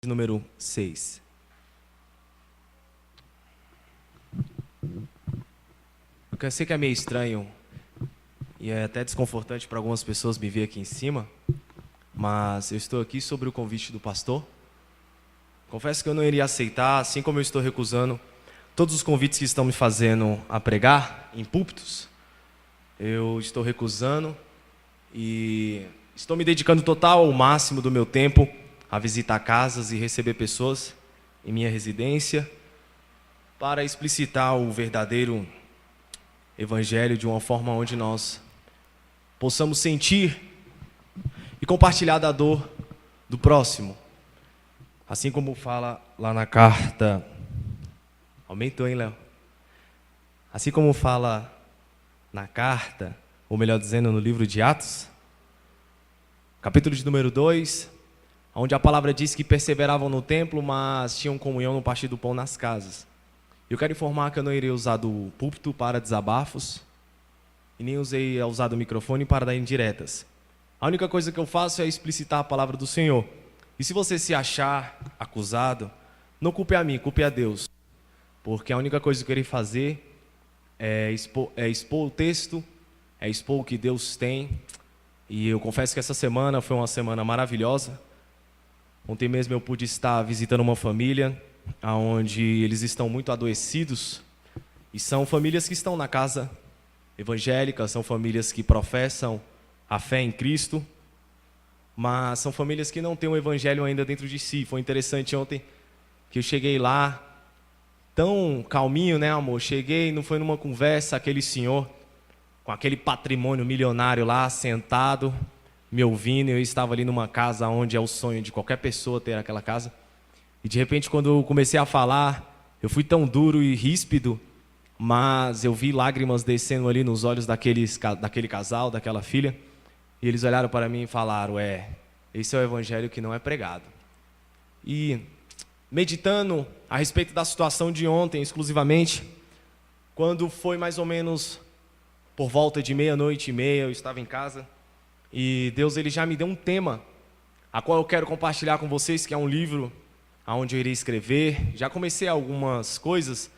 de número 6. Eu sei que é meio estranho e é até desconfortante para algumas pessoas me ver aqui em cima, mas eu estou aqui sobre o convite do pastor. Confesso que eu não iria aceitar, assim como eu estou recusando todos os convites que estão me fazendo a pregar em púlpitos. Eu estou recusando e estou me dedicando total ao máximo do meu tempo a visitar casas e receber pessoas em minha residência para explicitar o verdadeiro evangelho de uma forma onde nós possamos sentir e compartilhar da dor do próximo. Assim como fala lá na carta... Aumentou, hein, Léo? Assim como fala na carta, ou melhor dizendo, no livro de Atos, capítulo de número 2, onde a palavra diz que perseveravam no templo, mas tinham comunhão no partir do pão nas casas. Eu quero informar que eu não irei usar do púlpito para desabafos, e nem usar do microfone para dar indiretas. A única coisa que eu faço é explicitar a palavra do Senhor. E se você se achar acusado, não culpe a mim, culpe a Deus. Porque a única coisa que eu irei fazer é expor o texto, é expor o que Deus tem. E eu confesso que essa semana foi uma semana maravilhosa. Ontem mesmo eu pude estar visitando uma família onde eles estão muito adoecidos. E são famílias que estão na casa evangélica, são famílias que professam a fé em Cristo, mas são famílias que não têm o evangelho ainda dentro de si. Foi interessante ontem que eu cheguei lá, tão calminho, né, amor? Cheguei, não foi numa conversa, aquele senhor com aquele patrimônio milionário lá, sentado, me ouvindo. Eu estava ali numa casa onde é o sonho de qualquer pessoa ter aquela casa. E de repente, quando eu comecei a falar, eu fui tão duro e ríspido, mas eu vi lágrimas descendo ali nos olhos daquele casal, daquela filha. E eles olharam para mim e falaram: esse é o evangelho que não é pregado. E meditando a respeito da situação de ontem, exclusivamente, quando foi mais ou menos por volta de 00:30, eu estava em casa, e Deus ele já me deu um tema, a qual eu quero compartilhar com vocês, que é um livro onde eu irei escrever. Já comecei algumas coisas.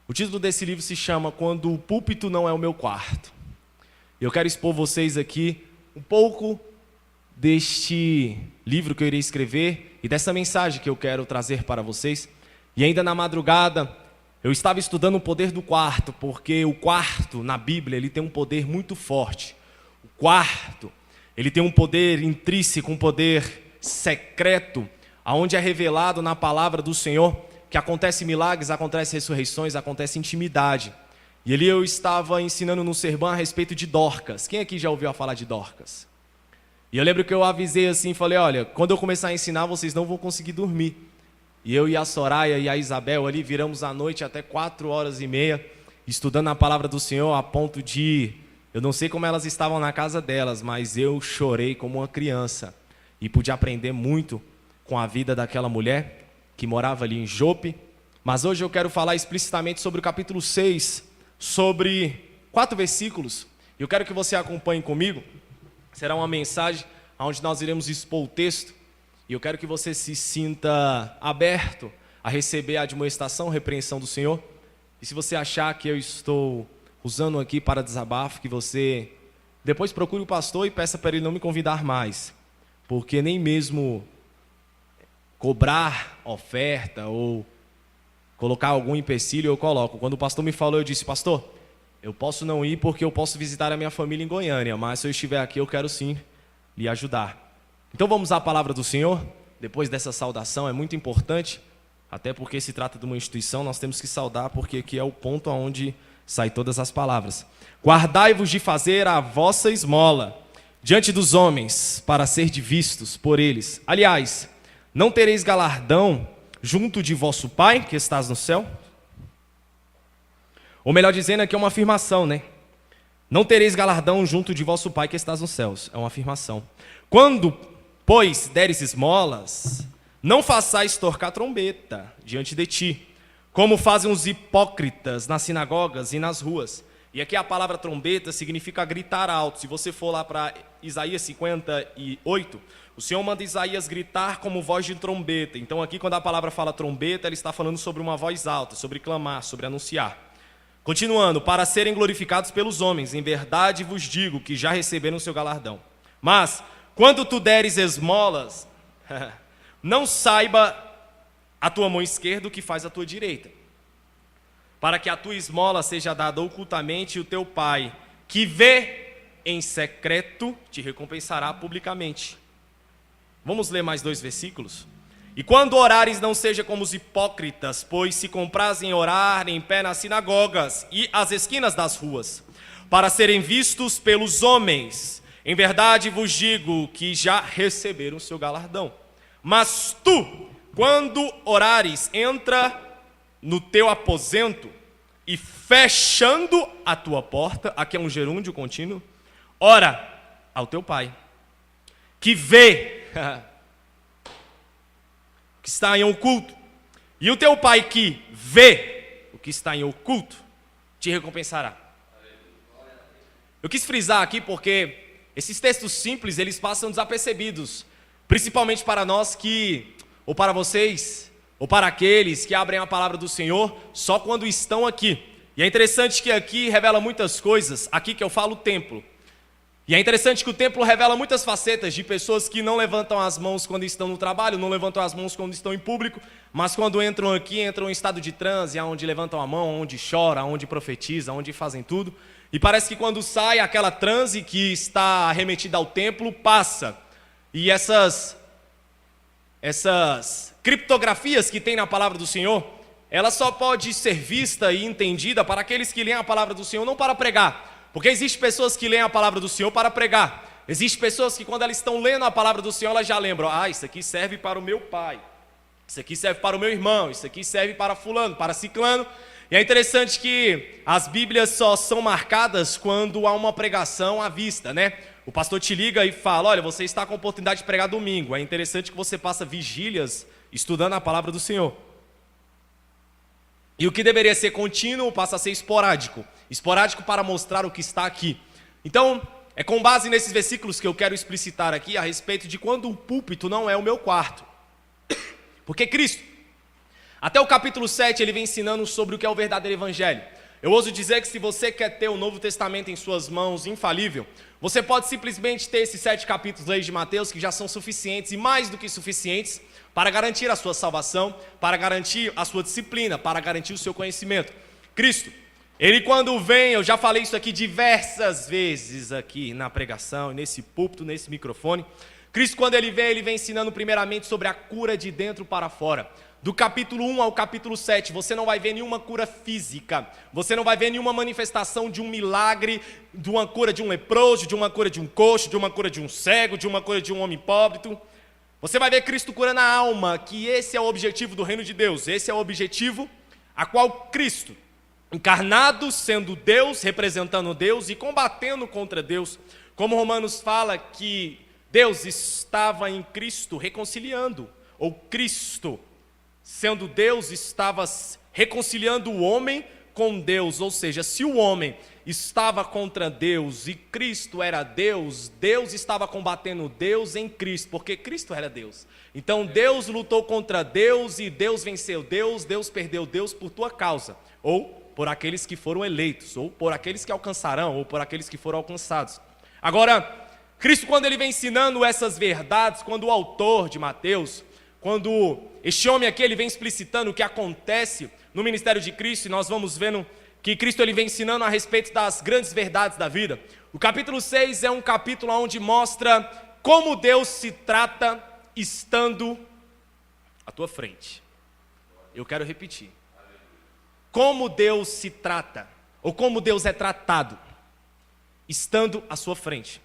O título desse livro se chama Quando o Púlpito Não é o Meu Quarto. Eu quero expor vocês aqui um pouco deste livro que eu irei escrever e dessa mensagem que eu quero trazer para vocês. E ainda na madrugada, eu estava estudando o poder do quarto, porque o quarto, na Bíblia, ele tem um poder muito forte. O quarto, ele tem um poder intrínseco, um poder secreto, onde é revelado na palavra do Senhor que acontece milagres, acontece ressurreições, acontece intimidade. E ali eu estava ensinando no sermão a respeito de Dorcas. Quem aqui já ouviu falar de Dorcas? E eu lembro que eu avisei assim, falei: olha, quando eu começar a ensinar, vocês não vão conseguir dormir. E eu e a Soraya e a Isabel ali viramos a noite até 4h30, estudando a palavra do Senhor, a ponto de... eu não sei como elas estavam na casa delas, mas eu chorei como uma criança. E pude aprender muito com a vida daquela mulher que morava ali em Jope. Mas hoje eu quero falar explicitamente sobre o capítulo 6, sobre 4 versículos. Eu quero que você acompanhe comigo. Será uma mensagem onde nós iremos expor o texto. E eu quero que você se sinta aberto a receber a admoestação, a repreensão do Senhor. E se você achar que eu estou usando aqui para desabafo, que você depois procure o pastor e peça para ele não me convidar mais. Porque nem mesmo cobrar oferta ou colocar algum empecilho eu coloco. Quando o pastor me falou, eu disse: pastor, eu posso não ir porque eu posso visitar a minha família em Goiânia, mas se eu estiver aqui eu quero sim lhe ajudar. Então vamos à palavra do Senhor. Depois dessa saudação é muito importante, até porque se trata de uma instituição, nós temos que saudar, porque aqui é o ponto onde saem todas as palavras. Guardai-vos de fazer a vossa esmola diante dos homens, para ser vistos por eles. Aliás, não tereis galardão junto de vosso Pai que estás no céu? Ou melhor dizendo, aqui é uma afirmação, né? Não tereis galardão junto de vosso Pai que estás nos céus. É uma afirmação. Quando, pois, deres esmolas, não façais tocar trombeta diante de ti, como fazem os hipócritas nas sinagogas e nas ruas, E aqui a palavra trombeta significa gritar alto. Se você for lá para Isaías 58, o Senhor manda Isaías gritar como voz de trombeta. Então aqui quando a palavra fala trombeta, ele está falando sobre uma voz alta, sobre clamar, sobre anunciar. Continuando, para serem glorificados pelos homens, em verdade vos digo que já receberam o seu galardão. Mas, quando tu deres esmolas, não saiba a tua mão esquerda o que faz a tua direita, para que a tua esmola seja dada ocultamente e o teu pai, que vê em secreto, te recompensará publicamente. Vamos ler mais 2 versículos? E quando orares, não seja como os hipócritas, pois se comprazem em orar em pé nas sinagogas e às esquinas das ruas, para serem vistos pelos homens. Em verdade vos digo que já receberam o seu galardão. Mas tu, quando orares, entra no teu aposento e fechando a tua porta, aqui é um gerúndio contínuo, ora ao teu pai, que vê que está em oculto, e o teu pai que vê o que está em oculto, te recompensará. Eu quis frisar aqui porque esses textos simples, eles passam desapercebidos, principalmente para nós que, ou para vocês, ou para aqueles que abrem a palavra do Senhor só quando estão aqui. E é interessante que aqui revela muitas coisas, aqui que eu falo templo. E é interessante que o templo revela muitas facetas de pessoas que não levantam as mãos quando estão no trabalho, não levantam as mãos quando estão em público, mas quando entram aqui, entram em estado de transe, onde levantam a mão, onde choram, onde profetizam, onde fazem tudo. E parece que quando sai aquela transe que está arremetida ao templo, passa. E essas criptografias que tem na palavra do Senhor, ela só pode ser vista e entendida para aqueles que leem a palavra do Senhor, não para pregar. Porque existem pessoas que leem a palavra do Senhor para pregar. Existem pessoas que quando elas estão lendo a palavra do Senhor, elas já lembram, isso aqui serve para o meu pai, isso aqui serve para o meu irmão, isso aqui serve para fulano, para ciclano. E é interessante que as Bíblias só são marcadas quando há uma pregação à vista, né? O pastor te liga e fala, olha, você está com a oportunidade de pregar domingo. É interessante que você passa vigílias estudando a palavra do Senhor. E o que deveria ser contínuo passa a ser esporádico. Esporádico para mostrar o que está aqui. Então, é com base nesses versículos que eu quero explicitar aqui a respeito de quando o púlpito não é o meu quarto. Porque Cristo, até o capítulo 7, ele vem ensinando sobre o que é o verdadeiro evangelho. Eu ouso dizer que se você quer ter o Novo Testamento em suas mãos, infalível, você pode simplesmente ter esses 7 capítulos aí de Mateus, que já são suficientes e mais do que suficientes, para garantir a sua salvação, para garantir a sua disciplina, para garantir o seu conhecimento. Cristo, ele quando vem, eu já falei isso aqui diversas vezes aqui na pregação, nesse púlpito, nesse microfone. Cristo quando ele vem ensinando primeiramente sobre a cura de dentro para fora. Do capítulo 1 ao capítulo 7, você não vai ver nenhuma cura física, você não vai ver nenhuma manifestação de um milagre, de uma cura de um leproso, de uma cura de um coxo, de uma cura de um cego, de uma cura de um homem pobre. Você vai ver Cristo curando a alma, que esse é o objetivo do reino de Deus, esse é o objetivo a qual Cristo, encarnado, sendo Deus, representando Deus e combatendo contra Deus, como Romanos fala que Deus estava em Cristo reconciliando, ou Cristo, sendo Deus, estava reconciliando o homem com Deus, ou seja, se o homem estava contra Deus e Cristo era Deus, Deus estava combatendo Deus em Cristo, porque Cristo era Deus. Então Deus lutou contra Deus e Deus venceu Deus, Deus perdeu Deus por tua causa, ou por aqueles que foram eleitos, ou por aqueles que alcançarão, ou por aqueles que foram alcançados. Agora, Cristo quando ele vem ensinando essas verdades, quando o autor de Mateus, quando este homem aqui ele vem explicitando o que acontece no ministério de Cristo, e nós vamos vendo que Cristo ele vem ensinando a respeito das grandes verdades da vida. O capítulo 6 é um capítulo onde mostra como Deus se trata estando à tua frente. Eu quero repetir. Como Deus se trata, ou como Deus é tratado, estando à sua frente.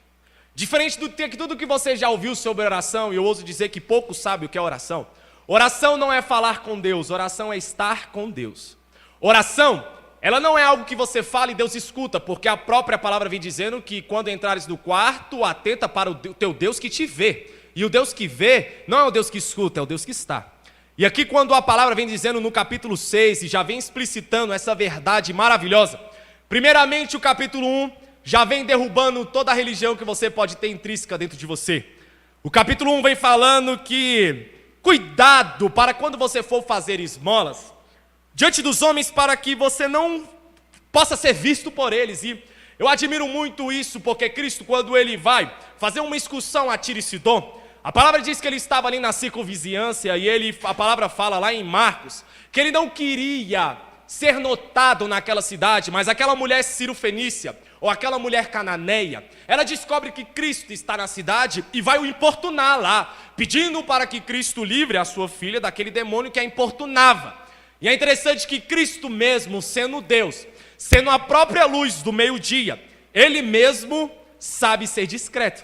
Diferente de tudo que você já ouviu sobre oração, e eu ouso dizer que poucos sabem o que é oração. Oração não é falar com Deus, oração é estar com Deus. Oração, ela não é algo que você fala e Deus escuta, porque a própria palavra vem dizendo que quando entrares no quarto, atenta para o teu Deus que te vê. E o Deus que vê não é o Deus que escuta, é o Deus que está. E aqui quando a palavra vem dizendo no capítulo 6, e já vem explicitando essa verdade maravilhosa, Primeiramente, o capítulo 1 já vem derrubando toda a religião que você pode ter intrínseca dentro de você. O capítulo 1 vem falando que cuidado para quando você for fazer esmolas diante dos homens, para que você não possa ser visto por eles. E eu admiro muito isso, porque Cristo, quando ele vai fazer uma excursão a Tiro e Sidom, a palavra diz que ele estava ali na circunvizinhança, e a palavra fala lá em Marcos, que ele não queria ser notado naquela cidade, mas aquela mulher Ciro-fenícia, ou aquela mulher cananeia, ela descobre que Cristo está na cidade e vai o importunar lá, pedindo para que Cristo livre a sua filha daquele demônio que a importunava. E é interessante que Cristo mesmo, sendo Deus, sendo a própria luz do meio-dia, ele mesmo sabe ser discreto.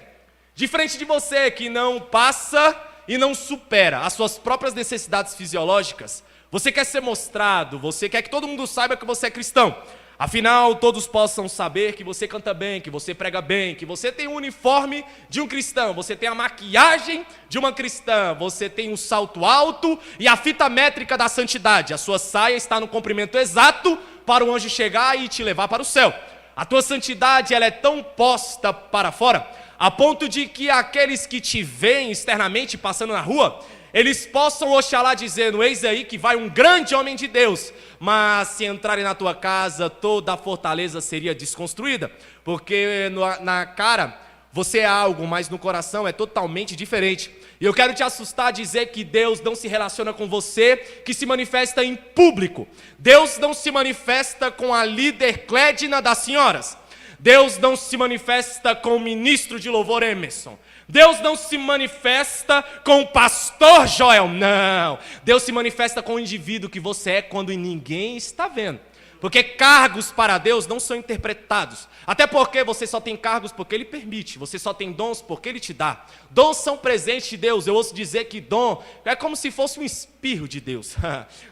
Diferente de você que não passa e não supera as suas próprias necessidades fisiológicas, você quer ser mostrado, você quer que todo mundo saiba que você é cristão. Afinal, todos possam saber que você canta bem, que você prega bem, que você tem o uniforme de um cristão, você tem a maquiagem de uma cristã, você tem o salto alto e a fita métrica da santidade. A sua saia está no comprimento exato para o anjo chegar e te levar para o céu. A tua santidade, ela é tão posta para fora, a ponto de que aqueles que te veem externamente passando na rua, eles possam oxalá dizendo: eis aí que vai um grande homem de Deus. Mas se entrarem na tua casa, toda a fortaleza seria desconstruída, porque na cara você é algo, mas no coração é totalmente diferente. E eu quero te assustar, dizer que Deus não se relaciona com você que se manifesta em público. Deus não se manifesta com a líder Clédina das senhoras. Deus não se manifesta com o ministro de louvor Emerson. Deus não se manifesta com o pastor Joel, não. Deus se manifesta com o indivíduo que você é quando ninguém está vendo. Porque cargos para Deus não são interpretados. Até porque você só tem cargos porque Ele permite. Você só tem dons porque Ele te dá. Dons são presentes de Deus. Eu ouço dizer que dom é como se fosse um espirro de Deus.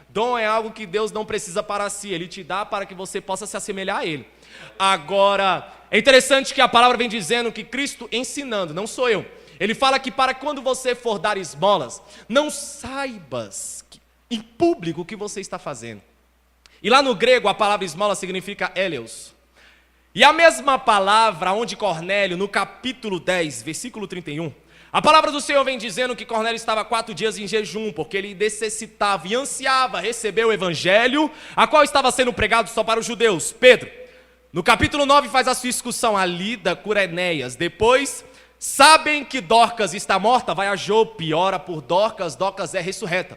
Dom é algo que Deus não precisa para si. Ele te dá para que você possa se assemelhar a Ele. Agora, é interessante que a palavra vem dizendo que Cristo ensinando, não sou eu. Ele fala que para quando você for dar esmolas, não saibas em público o que você está fazendo. E lá no grego a palavra esmola significa eleus. E a mesma palavra onde Cornélio, no capítulo 10, versículo 31, a palavra do Senhor vem dizendo que Cornélio estava 4 dias em jejum, porque ele necessitava e ansiava receber o evangelho, a qual estava sendo pregado só para os judeus. Pedro, no capítulo 9 faz a sua excursão a Lida, cura Enéas. Depois, sabem que Dorcas está morta, vai a Jope, ora por Dorcas, Dorcas é ressurreta.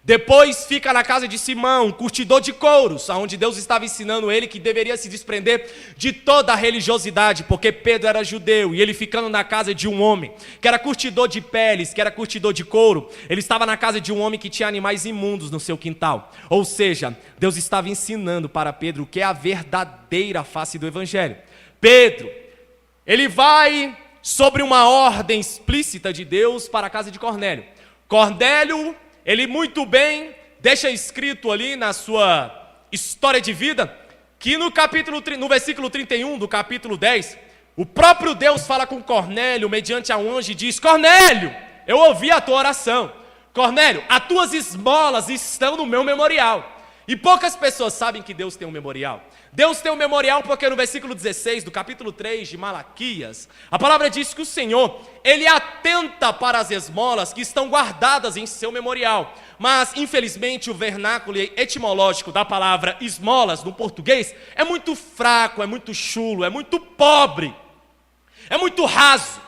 Depois fica na casa de Simão, curtidor de couros, onde Deus estava ensinando ele que deveria se desprender de toda a religiosidade, porque Pedro era judeu, e ele ficando na casa de um homem, que era curtidor de peles, que era curtidor de couro, ele estava na casa de um homem que tinha animais imundos no seu quintal. Ou seja, Deus estava ensinando para Pedro o que é a verdadeira face do evangelho. Pedro, ele vai sobre uma ordem explícita de Deus para a casa de Cornélio. Cornélio, ele muito bem deixa escrito ali na sua história de vida, que no versículo 31 do capítulo 10, o próprio Deus fala com Cornélio, mediante a um anjo, e diz: Cornélio, eu ouvi a tua oração. Cornélio, as tuas esmolas estão no meu memorial. E poucas pessoas sabem que Deus tem um memorial. Deus tem um memorial porque no versículo 16 do capítulo 3 de Malaquias, a palavra diz que o Senhor, Ele atenta para as esmolas que estão guardadas em seu memorial. Mas, infelizmente, o vernáculo etimológico da palavra esmolas no português é muito fraco, é muito chulo, é muito pobre, é muito raso.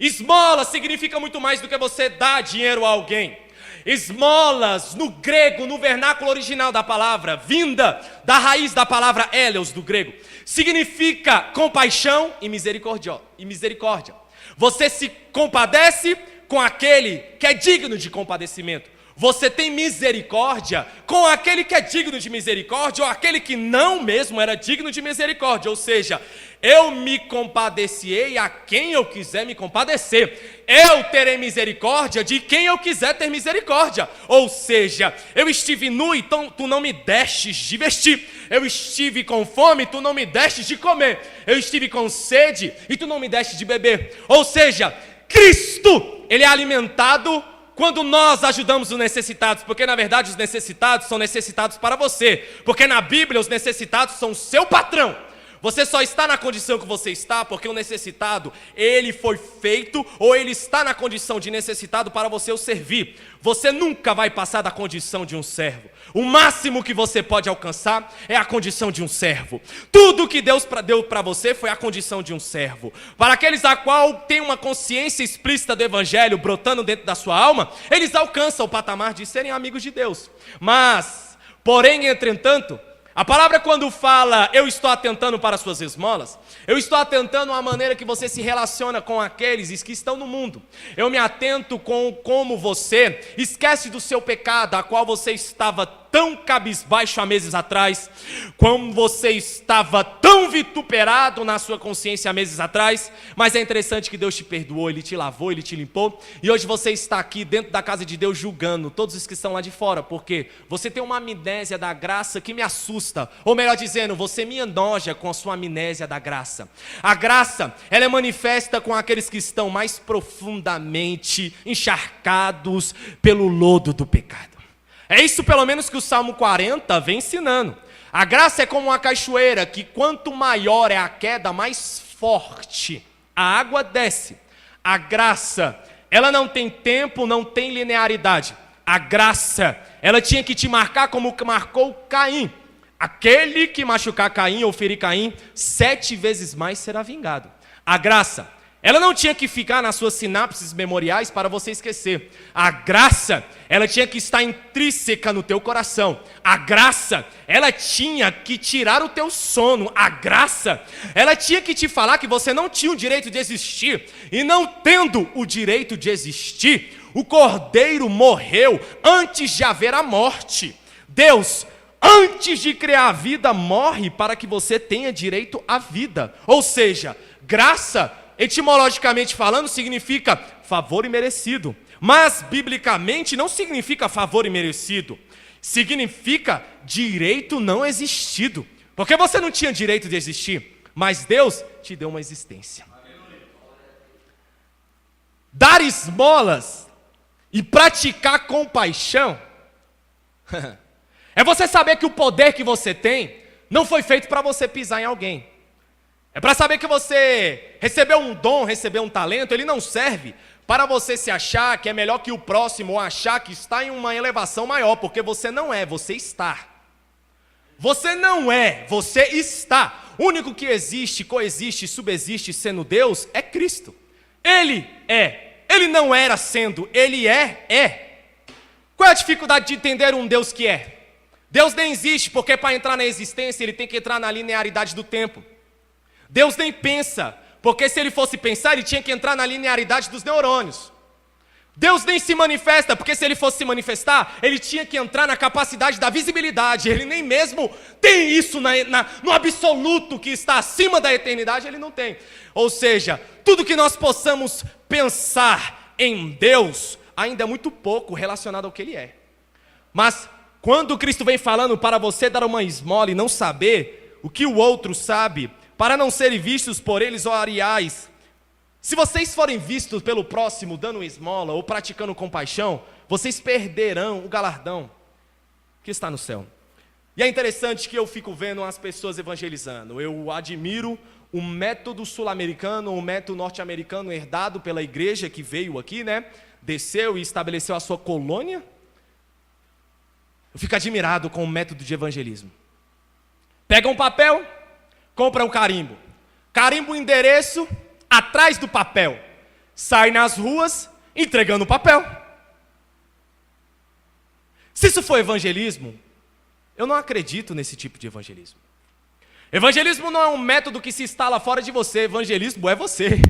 Esmola significa muito mais do que você dar dinheiro a alguém. Esmolas, no grego, no vernáculo original da palavra, vinda da raiz da palavra eleos do grego, significa compaixão e misericórdia. Você se compadece com aquele que é digno de compadecimento. Você tem misericórdia com aquele que é digno de misericórdia, ou aquele que não mesmo era digno de misericórdia. Ou seja, eu me compadecerei a quem eu quiser me compadecer. Eu terei misericórdia de quem eu quiser ter misericórdia. Ou seja, eu estive nu, então tu não me destes de vestir. Eu estive com fome, tu não me destes de comer. Eu estive com sede e tu não me destes de beber. Ou seja, Cristo, Ele é alimentado quando nós ajudamos os necessitados, porque na verdade os necessitados são necessitados para você, porque na Bíblia os necessitados são o seu patrão. Você só está na condição que você está porque o necessitado, ele foi feito ou ele está na condição de necessitado para você o servir. Você nunca vai passar da condição de um servo. O máximo que você pode alcançar é a condição de um servo. Tudo que Deus deu para você foi a condição de um servo. Para aqueles a qual tem uma consciência explícita do evangelho brotando dentro da sua alma, eles alcançam o patamar de serem amigos de Deus. Mas, porém, entretanto, a palavra quando fala, eu estou atentando para as suas esmolas, eu estou atentando à maneira que você se relaciona com aqueles que estão no mundo. Eu me atento com como você esquece do seu pecado, a qual você estava tão cabisbaixo há meses atrás, como você estava tão vituperado na sua consciência há meses atrás, mas é interessante que Deus te perdoou, Ele te lavou, Ele te limpou, e hoje você está aqui dentro da casa de Deus julgando todos os que estão lá de fora, porque você tem uma amnésia da graça que me assusta, ou melhor dizendo, você me enoja com a sua amnésia da graça. A graça, ela é manifesta com aqueles que estão mais profundamente encharcados pelo lodo do pecado. É isso pelo menos que o Salmo 40 vem ensinando. A graça é como uma cachoeira, que quanto maior é a queda, mais forte a água desce. A graça, ela não tem tempo, não tem linearidade. A graça, ela tinha que te marcar como marcou Caim. Aquele que machucar Caim ou ferir Caim, 7 vezes mais será vingado. A graça, ela não tinha que ficar nas suas sinapses memoriais para você esquecer. A graça, ela tinha que estar intrínseca no teu coração. A graça, ela tinha que tirar o teu sono. A graça, ela tinha que te falar que você não tinha o direito de existir. E não tendo o direito de existir, o Cordeiro morreu antes de haver a morte. Deus, antes de criar a vida, morre para que você tenha direito à vida. Ou seja, graça, etimologicamente falando, significa favor imerecido. Mas, biblicamente, não significa favor imerecido. Significa direito não existido. Porque você não tinha direito de existir, mas Deus te deu uma existência. Dar esmolas e praticar compaixão é você saber que o poder que você tem não foi feito para você pisar em alguém. É para saber que você recebeu um dom, recebeu um talento, ele não serve para você se achar que é melhor que o próximo ou achar que está em uma elevação maior, porque você não é, você está. Você não é, você está. O único que existe, coexiste, subexiste sendo Deus é Cristo. Ele é. Ele não era sendo, ele é. Qual é a dificuldade de entender um Deus que é? Deus nem existe, porque para entrar na existência ele tem que entrar na linearidade do tempo. Deus nem pensa, porque se ele fosse pensar, ele tinha que entrar na linearidade dos neurônios. Deus nem se manifesta, porque se ele fosse se manifestar, ele tinha que entrar na capacidade da visibilidade. Ele nem mesmo tem isso no absoluto que está acima da eternidade, ele não tem. Ou seja, tudo que nós possamos pensar em Deus, ainda é muito pouco relacionado ao que ele é. Mas quando Cristo vem falando para você dar uma esmola e não saber o que o outro sabe, para não serem vistos por eles oriais. Se vocês forem vistos pelo próximo dando esmola ou praticando compaixão, vocês perderão o galardão que está no céu. E é interessante que eu fico vendo as pessoas evangelizando. Eu admiro o método sul-americano, o método norte-americano herdado pela igreja que veio aqui, né? Desceu e estabeleceu a sua colônia. Eu fico admirado com o método de evangelismo. Pega um papel, compra um carimbo. Carimba o endereço atrás do papel. Sai nas ruas entregando o papel. Se isso for evangelismo, eu não acredito nesse tipo de evangelismo. Evangelismo não é um método que se instala fora de você. Evangelismo é você.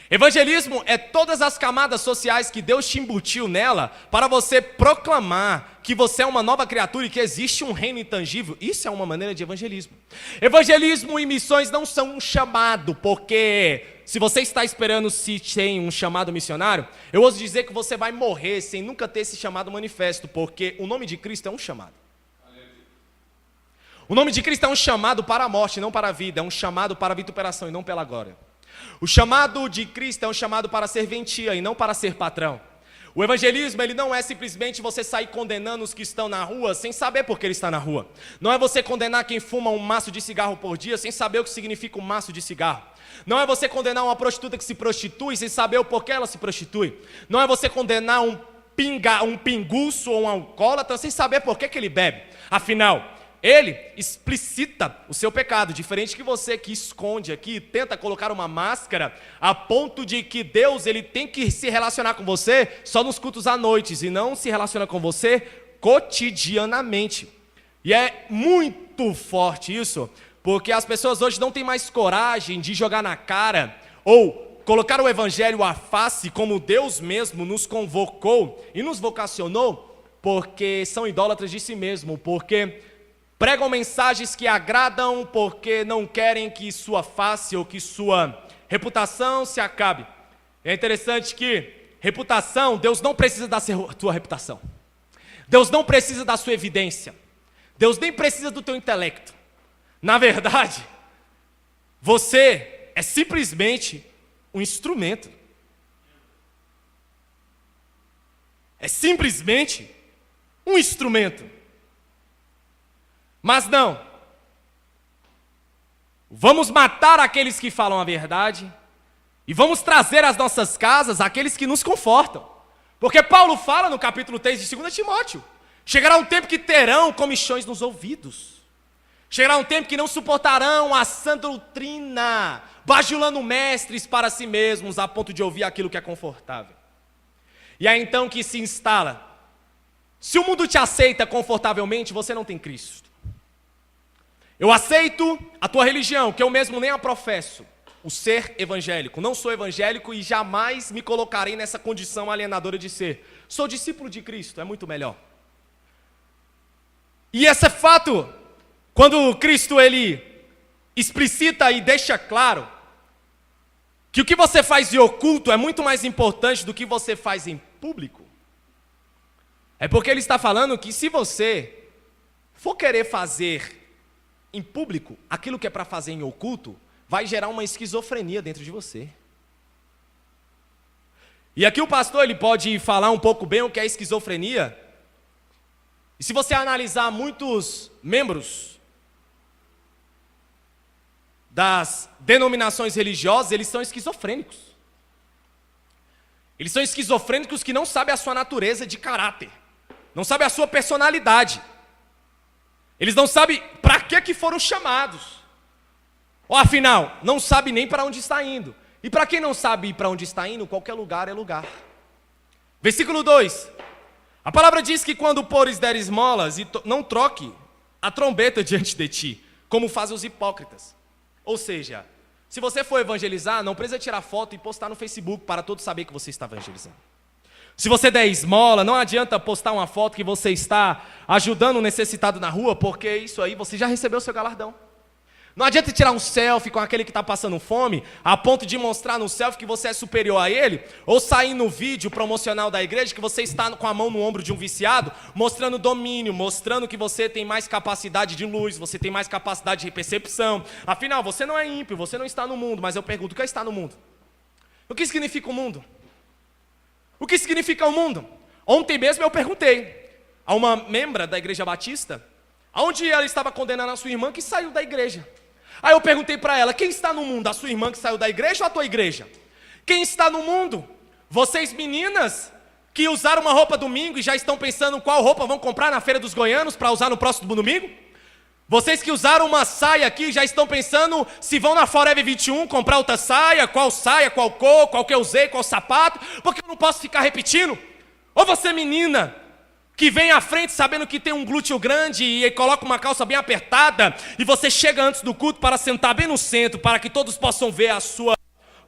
Evangelismo é todas as camadas sociais que Deus te embutiu nela para você proclamar que você é uma nova criatura e que existe um reino intangível. Isso é uma maneira de evangelismo. Evangelismo e missões não são um chamado, porque se você está esperando se tem um chamado missionário, eu ouso dizer que você vai morrer sem nunca ter esse chamado manifesto, porque o nome de Cristo é um chamado. O nome de Cristo é um chamado para a morte, não para a vida. É um chamado para a vituperação e não pela glória. O chamado de Cristo é um chamado para serventia e não para ser patrão. O evangelismo, ele não é simplesmente você sair condenando os que estão na rua sem saber por que ele está na rua. Não é você condenar quem fuma um maço de cigarro por dia sem saber o que significa um maço de cigarro. Não é você condenar uma prostituta que se prostitui sem saber o porquê ela se prostitui. Não é você condenar um pinguço ou um alcoólatra sem saber por que ele bebe. Afinal, ele explicita o seu pecado, diferente que você que esconde aqui, tenta colocar uma máscara a ponto de que Deus ele tem que se relacionar com você só nos cultos à noite e não se relaciona com você cotidianamente. E é muito forte isso, porque as pessoas hoje não têm mais coragem de jogar na cara ou colocar o evangelho à face como Deus mesmo nos convocou e nos vocacionou, porque são idólatras de si mesmo, porque pregam mensagens que agradam porque não querem que sua face ou que sua reputação se acabe. É interessante que reputação, Deus não precisa da tua reputação. Deus não precisa da sua evidência. Deus nem precisa do teu intelecto. Na verdade, você é simplesmente um instrumento. É simplesmente um instrumento. Mas não, vamos matar aqueles que falam a verdade e vamos trazer às nossas casas aqueles que nos confortam. Porque Paulo fala no capítulo 3 de 2 Timóteo, chegará um tempo que terão comichões nos ouvidos, chegará um tempo que não suportarão a sã doutrina, bajulando mestres para si mesmos a ponto de ouvir aquilo que é confortável. E é então que se instala, se o mundo te aceita confortavelmente, você não tem Cristo. Eu aceito a tua religião, que eu mesmo nem a professo, o ser evangélico. Não sou evangélico e jamais me colocarei nessa condição alienadora de ser. Sou discípulo de Cristo, é muito melhor. E esse é fato, quando Cristo ele explicita e deixa claro que o que você faz em oculto é muito mais importante do que você faz em público. É porque ele está falando que se você for querer fazer em público aquilo que é para fazer em oculto, vai gerar uma esquizofrenia dentro de você. E aqui o pastor ele pode falar um pouco bem o que é esquizofrenia. E se você analisar muitos membros das denominações religiosas, eles são esquizofrênicos. Eles são esquizofrênicos que não sabem a sua natureza de caráter, não sabem a sua personalidade. Eles não sabem para que foram chamados. Ou afinal, não sabe nem para onde está indo. E para quem não sabe para onde está indo, qualquer lugar é lugar. Versículo 2. A palavra diz que quando pores der esmolas, não troque a trombeta diante de ti, como fazem os hipócritas. Ou seja, se você for evangelizar, não precisa tirar foto e postar no Facebook para todos saber que você está evangelizando. Se você der esmola, não adianta postar uma foto que você está ajudando o necessitado na rua, porque isso aí você já recebeu o seu galardão. Não adianta tirar um selfie com aquele que está passando fome, a ponto de mostrar no selfie que você é superior a ele, ou sair no vídeo promocional da igreja que você está com a mão no ombro de um viciado, mostrando domínio, mostrando que você tem mais capacidade de luz, você tem mais capacidade de percepção. Afinal, você não é ímpio, você não está no mundo, mas eu pergunto, o que está no mundo? O que significa o mundo? O que significa o mundo? Ontem mesmo eu perguntei a uma membra da Igreja Batista, onde ela estava condenando a sua irmã que saiu da igreja. Aí eu perguntei para ela, quem está no mundo? A sua irmã que saiu da igreja ou a tua igreja? Quem está no mundo? Vocês meninas que usaram uma roupa domingo e já estão pensando qual roupa vão comprar na Feira dos Goianos para usar no próximo domingo? Vocês que usaram uma saia aqui já estão pensando se vão na Forever 21 comprar outra saia, qual cor, qual que eu usei, qual sapato, porque eu não posso ficar repetindo. Ou você menina que vem à frente sabendo que tem um glúteo grande e coloca uma calça bem apertada e você chega antes do culto para sentar bem no centro para que todos possam ver a sua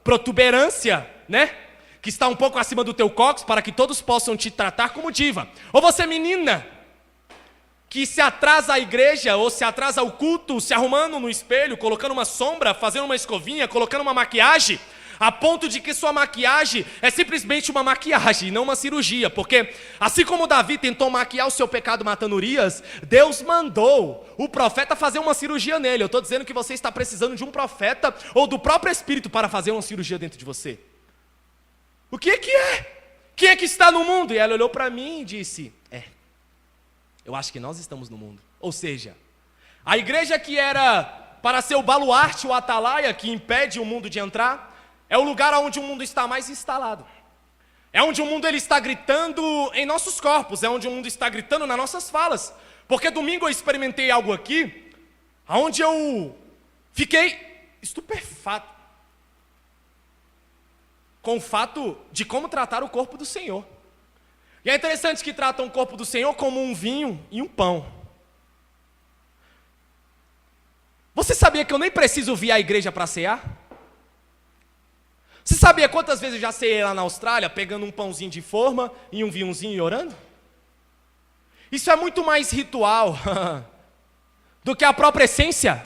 protuberância, né? Que está um pouco acima do teu cóccix para que todos possam te tratar como diva. Ou você menina que se atrasa à igreja ou se atrasa ao culto, se arrumando no espelho, colocando uma sombra, fazendo uma escovinha, colocando uma maquiagem, a ponto de que sua maquiagem é simplesmente uma maquiagem, não uma cirurgia, porque assim como Davi tentou maquiar o seu pecado matando Urias, Deus mandou o profeta fazer uma cirurgia nele. Eu estou dizendo que você está precisando de um profeta ou do próprio Espírito para fazer uma cirurgia dentro de você. O que é? quem é que está no mundo? E ela olhou para mim e disse, eu acho que nós estamos no mundo. Ou seja, a igreja que era para ser o baluarte, o atalaia, que impede o mundo de entrar, é o lugar onde o mundo está mais instalado. É onde o mundo ele está gritando em nossos corpos, é onde o mundo está gritando nas nossas falas. Porque domingo eu experimentei algo aqui, onde eu fiquei estupefato com o fato de como tratar o corpo do Senhor. E é interessante que tratam o corpo do Senhor como um vinho e um pão. Você sabia que eu nem preciso vir à igreja para cear? Você sabia quantas vezes eu já ceei lá na Austrália, pegando um pãozinho de forma e um vinhozinho e orando? Isso é muito mais ritual do que a própria essência.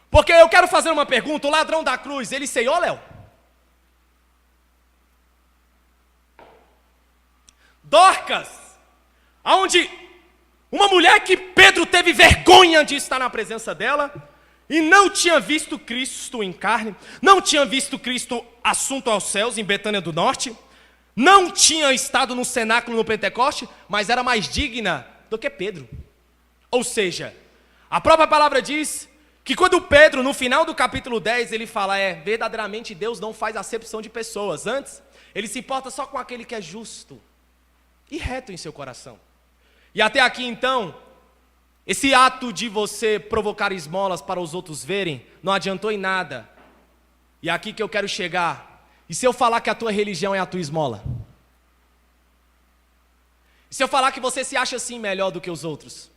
Porque eu quero fazer uma pergunta, o ladrão da cruz, ele ceiou, Léo? Dorcas, aonde uma mulher que Pedro teve vergonha de estar na presença dela, e não tinha visto Cristo em carne, não tinha visto Cristo assunto aos céus em Betânia do Norte, não tinha estado no cenáculo no Pentecoste, mas era mais digna do que Pedro. Ou seja, a própria palavra diz que quando Pedro, no final do capítulo 10, ele fala, verdadeiramente Deus não faz acepção de pessoas, antes, ele se importa só com aquele que é justo e reto em seu coração. E até aqui então, esse ato de você provocar esmolas para os outros verem, não adiantou em nada. E é aqui que eu quero chegar. E se eu falar que a tua religião é a tua esmola? E se eu falar que você se acha assim melhor do que os outros?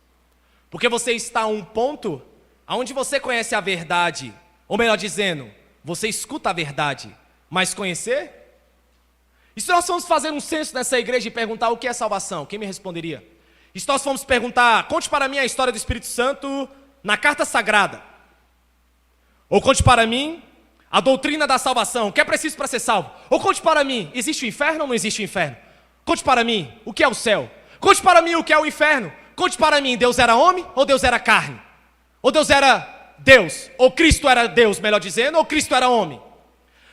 Porque você está a um ponto onde você conhece a verdade, ou melhor dizendo, você escuta a verdade, mas conhecer? E se nós formos fazer um censo nessa igreja e perguntar o que é salvação, quem me responderia? E se nós formos perguntar, conte para mim a história do Espírito Santo na carta sagrada, ou conte para mim a doutrina da salvação, o que é preciso para ser salvo, ou conte para mim, existe o inferno ou não existe o inferno? Conte para mim, o que é o céu? Conte para mim o que é o inferno? Conte para mim, Deus era homem ou Deus era carne? Ou Deus era Deus? Ou Cristo era Deus, melhor dizendo, ou Cristo era homem?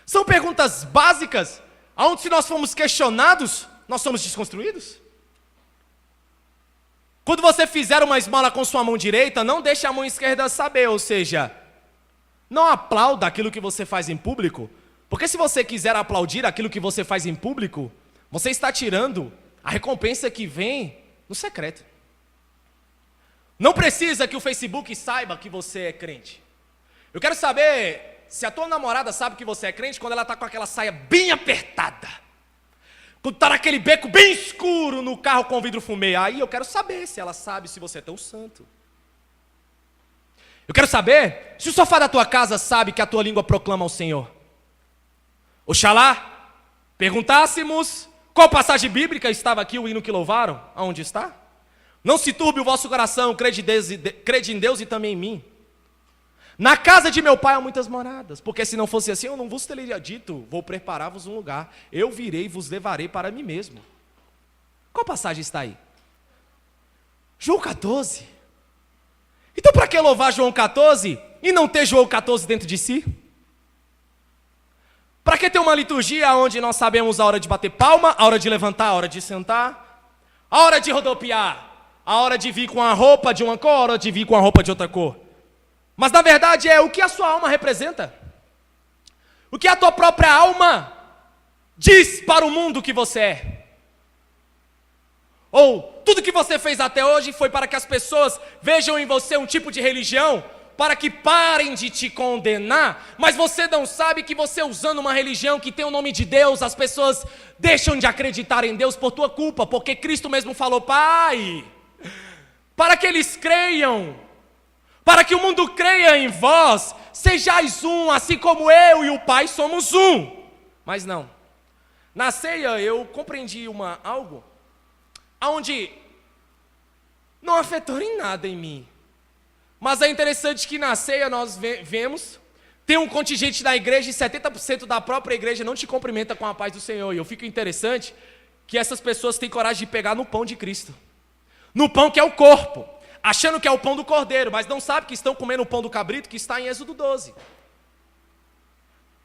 São perguntas básicas, onde se nós formos questionados, nós somos desconstruídos. Quando você fizer uma esmola com sua mão direita, não deixe a mão esquerda saber, ou seja, não aplauda aquilo que você faz em público, porque se você quiser aplaudir aquilo que você faz em público, você está tirando a recompensa que vem no secreto. Não precisa que o Facebook saiba que você é crente. Eu quero saber se a tua namorada sabe que você é crente quando ela está com aquela saia bem apertada, quando está naquele beco bem escuro no carro com vidro fumê. Aí eu quero saber se ela sabe se você é tão santo. Eu quero saber se o sofá da tua casa sabe que a tua língua proclama ao Senhor. Oxalá perguntássemos qual passagem bíblica estava aqui, o hino que louvaram, aonde está? Não se turbe o vosso coração, crede em Deus e também em mim. Na casa de meu pai há muitas moradas, porque se não fosse assim eu não vos teria dito, vou preparar-vos um lugar, eu virei e vos levarei para mim mesmo. Qual passagem está aí? João 14. Então para que louvar João 14 e não ter João 14 dentro de si? Para que ter uma liturgia onde nós sabemos a hora de bater palma, a hora de levantar, a hora de sentar, a hora de rodopiar, a hora de vir com a roupa de uma cor, a hora de vir com a roupa de outra cor? Mas na verdade é o que a sua alma representa. O que a tua própria alma diz para o mundo que você é. Ou tudo que você fez até hoje foi para que as pessoas vejam em você um tipo de religião, para que parem de te condenar, mas você não sabe que você usando uma religião que tem o nome de Deus, as pessoas deixam de acreditar em Deus por tua culpa, porque Cristo mesmo falou, Pai, para que eles creiam, para que o mundo creia em vós, sejais um, assim como eu e o Pai somos um. Mas não. Na ceia eu compreendi algo onde não afetou em nada em mim. Mas é interessante que na ceia nós vemos, tem um contingente da igreja e 70% da própria igreja não te cumprimenta com a paz do Senhor. E eu fico interessante que essas pessoas têm coragem de pegar no pão de Cristo. No pão que é o corpo, achando que é o pão do cordeiro, mas não sabe que estão comendo o pão do cabrito que está em Êxodo 12.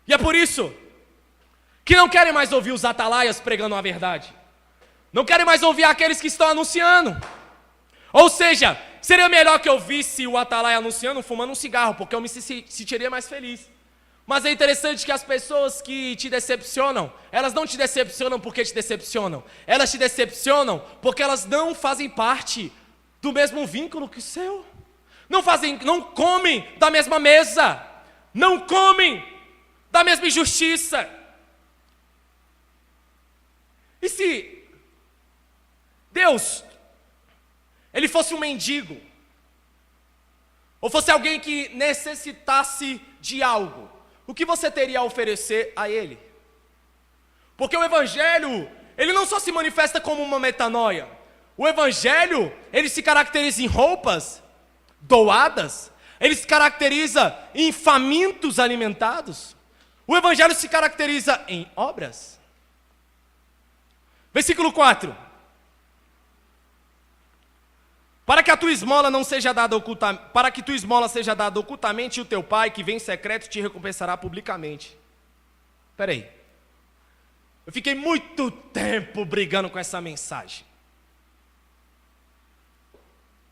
E é por isso que não querem mais ouvir os atalaias pregando a verdade, não querem mais ouvir aqueles que estão anunciando. Ou seja, seria melhor que eu visse o atalaia anunciando fumando um cigarro, porque eu me sentiria mais feliz. Mas é interessante que as pessoas que te decepcionam, elas não te decepcionam porque te decepcionam, elas te decepcionam porque elas não fazem parte do mesmo vínculo que o seu. Não comem da mesma mesa, não comem da mesma injustiça. E se Deus, Ele fosse um mendigo, ou fosse alguém que necessitasse de algo, o que você teria a oferecer a Ele? Porque o Evangelho, ele não só se manifesta como uma metanoia. O Evangelho, ele se caracteriza em roupas doadas, ele se caracteriza em famintos alimentados. O Evangelho se caracteriza em obras. Versículo 4. Para que tua esmola seja dada ocultamente, e o teu pai que vem em secreto te recompensará publicamente. Espera aí. Eu fiquei muito tempo brigando com essa mensagem.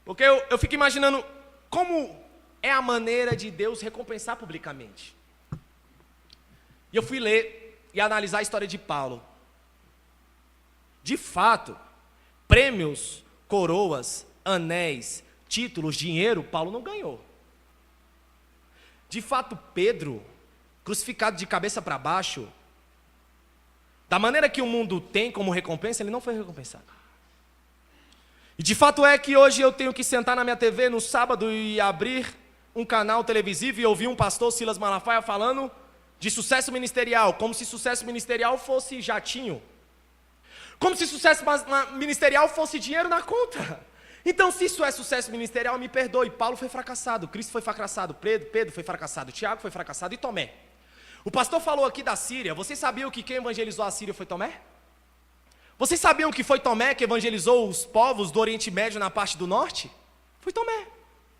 Porque eu fico imaginando como é a maneira de Deus recompensar publicamente. E eu fui ler e analisar a história de Paulo. De fato, prêmios, coroas, anéis, títulos, dinheiro, Paulo não ganhou. De fato, Pedro, crucificado de cabeça para baixo, da maneira que o mundo tem como recompensa, ele não foi recompensado. E de fato é que hoje eu tenho que sentar na minha TV no sábado e abrir um canal televisivo e ouvir um pastor, Silas Malafaia, falando de sucesso ministerial, como se sucesso ministerial fosse jatinho. Como se sucesso ministerial fosse dinheiro na conta. Então, se isso é sucesso ministerial, me perdoe. Paulo foi fracassado, Cristo foi fracassado, Pedro foi fracassado, Tiago foi fracassado e Tomé. O pastor falou aqui da Síria. Vocês sabiam que quem evangelizou a Síria foi Tomé? Vocês sabiam que foi Tomé que evangelizou os povos do Oriente Médio na parte do norte? Foi Tomé,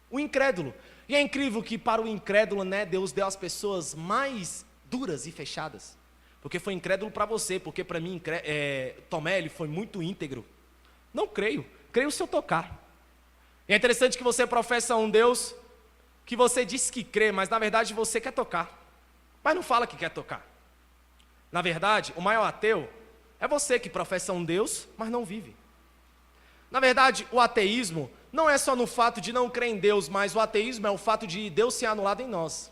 o incrédulo. E é incrível que para o incrédulo, né, Deus deu as pessoas mais duras e fechadas. Porque foi incrédulo para você, porque para mim Tomé ele foi muito íntegro. Não creio se eu tocar. E é interessante que você professa um Deus que você diz que crê, mas na verdade você quer tocar. Mas não fala que quer tocar. Na verdade, o maior ateu é você que professa um Deus, mas não vive. Na verdade, o ateísmo não é só no fato de não crer em Deus, mas o ateísmo é o fato de Deus ser anulado em nós.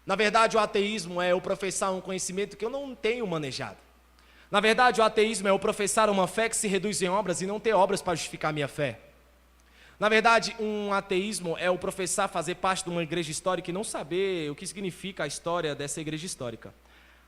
Na verdade, o ateísmo é eu professar um conhecimento que eu não tenho manejado. Na verdade, o ateísmo é eu professar uma fé que se reduz em obras e não ter obras para justificar a minha fé. Na verdade, um ateísmo é eu professar fazer parte de uma igreja histórica e não saber o que significa a história dessa igreja histórica.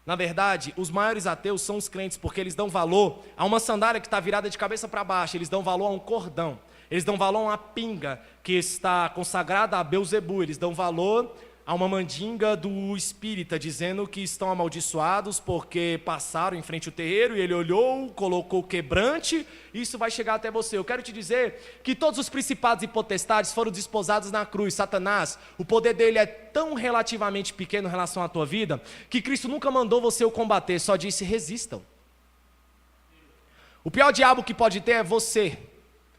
Na verdade, os maiores ateus são os crentes, porque eles dão valor a uma sandália que está virada de cabeça para baixo, eles dão valor a um cordão, eles dão valor a uma pinga que está consagrada a Beuzebu, eles dão valor a uma mandinga do espírita, dizendo que estão amaldiçoados porque passaram em frente ao terreiro e ele olhou, colocou quebrante, e isso vai chegar até você. Eu quero te dizer que todos os principados e potestades foram desposados na cruz. Satanás, o poder dele é tão relativamente pequeno em relação à tua vida, que Cristo nunca mandou você o combater, só disse resistam. O pior diabo que pode ter é você.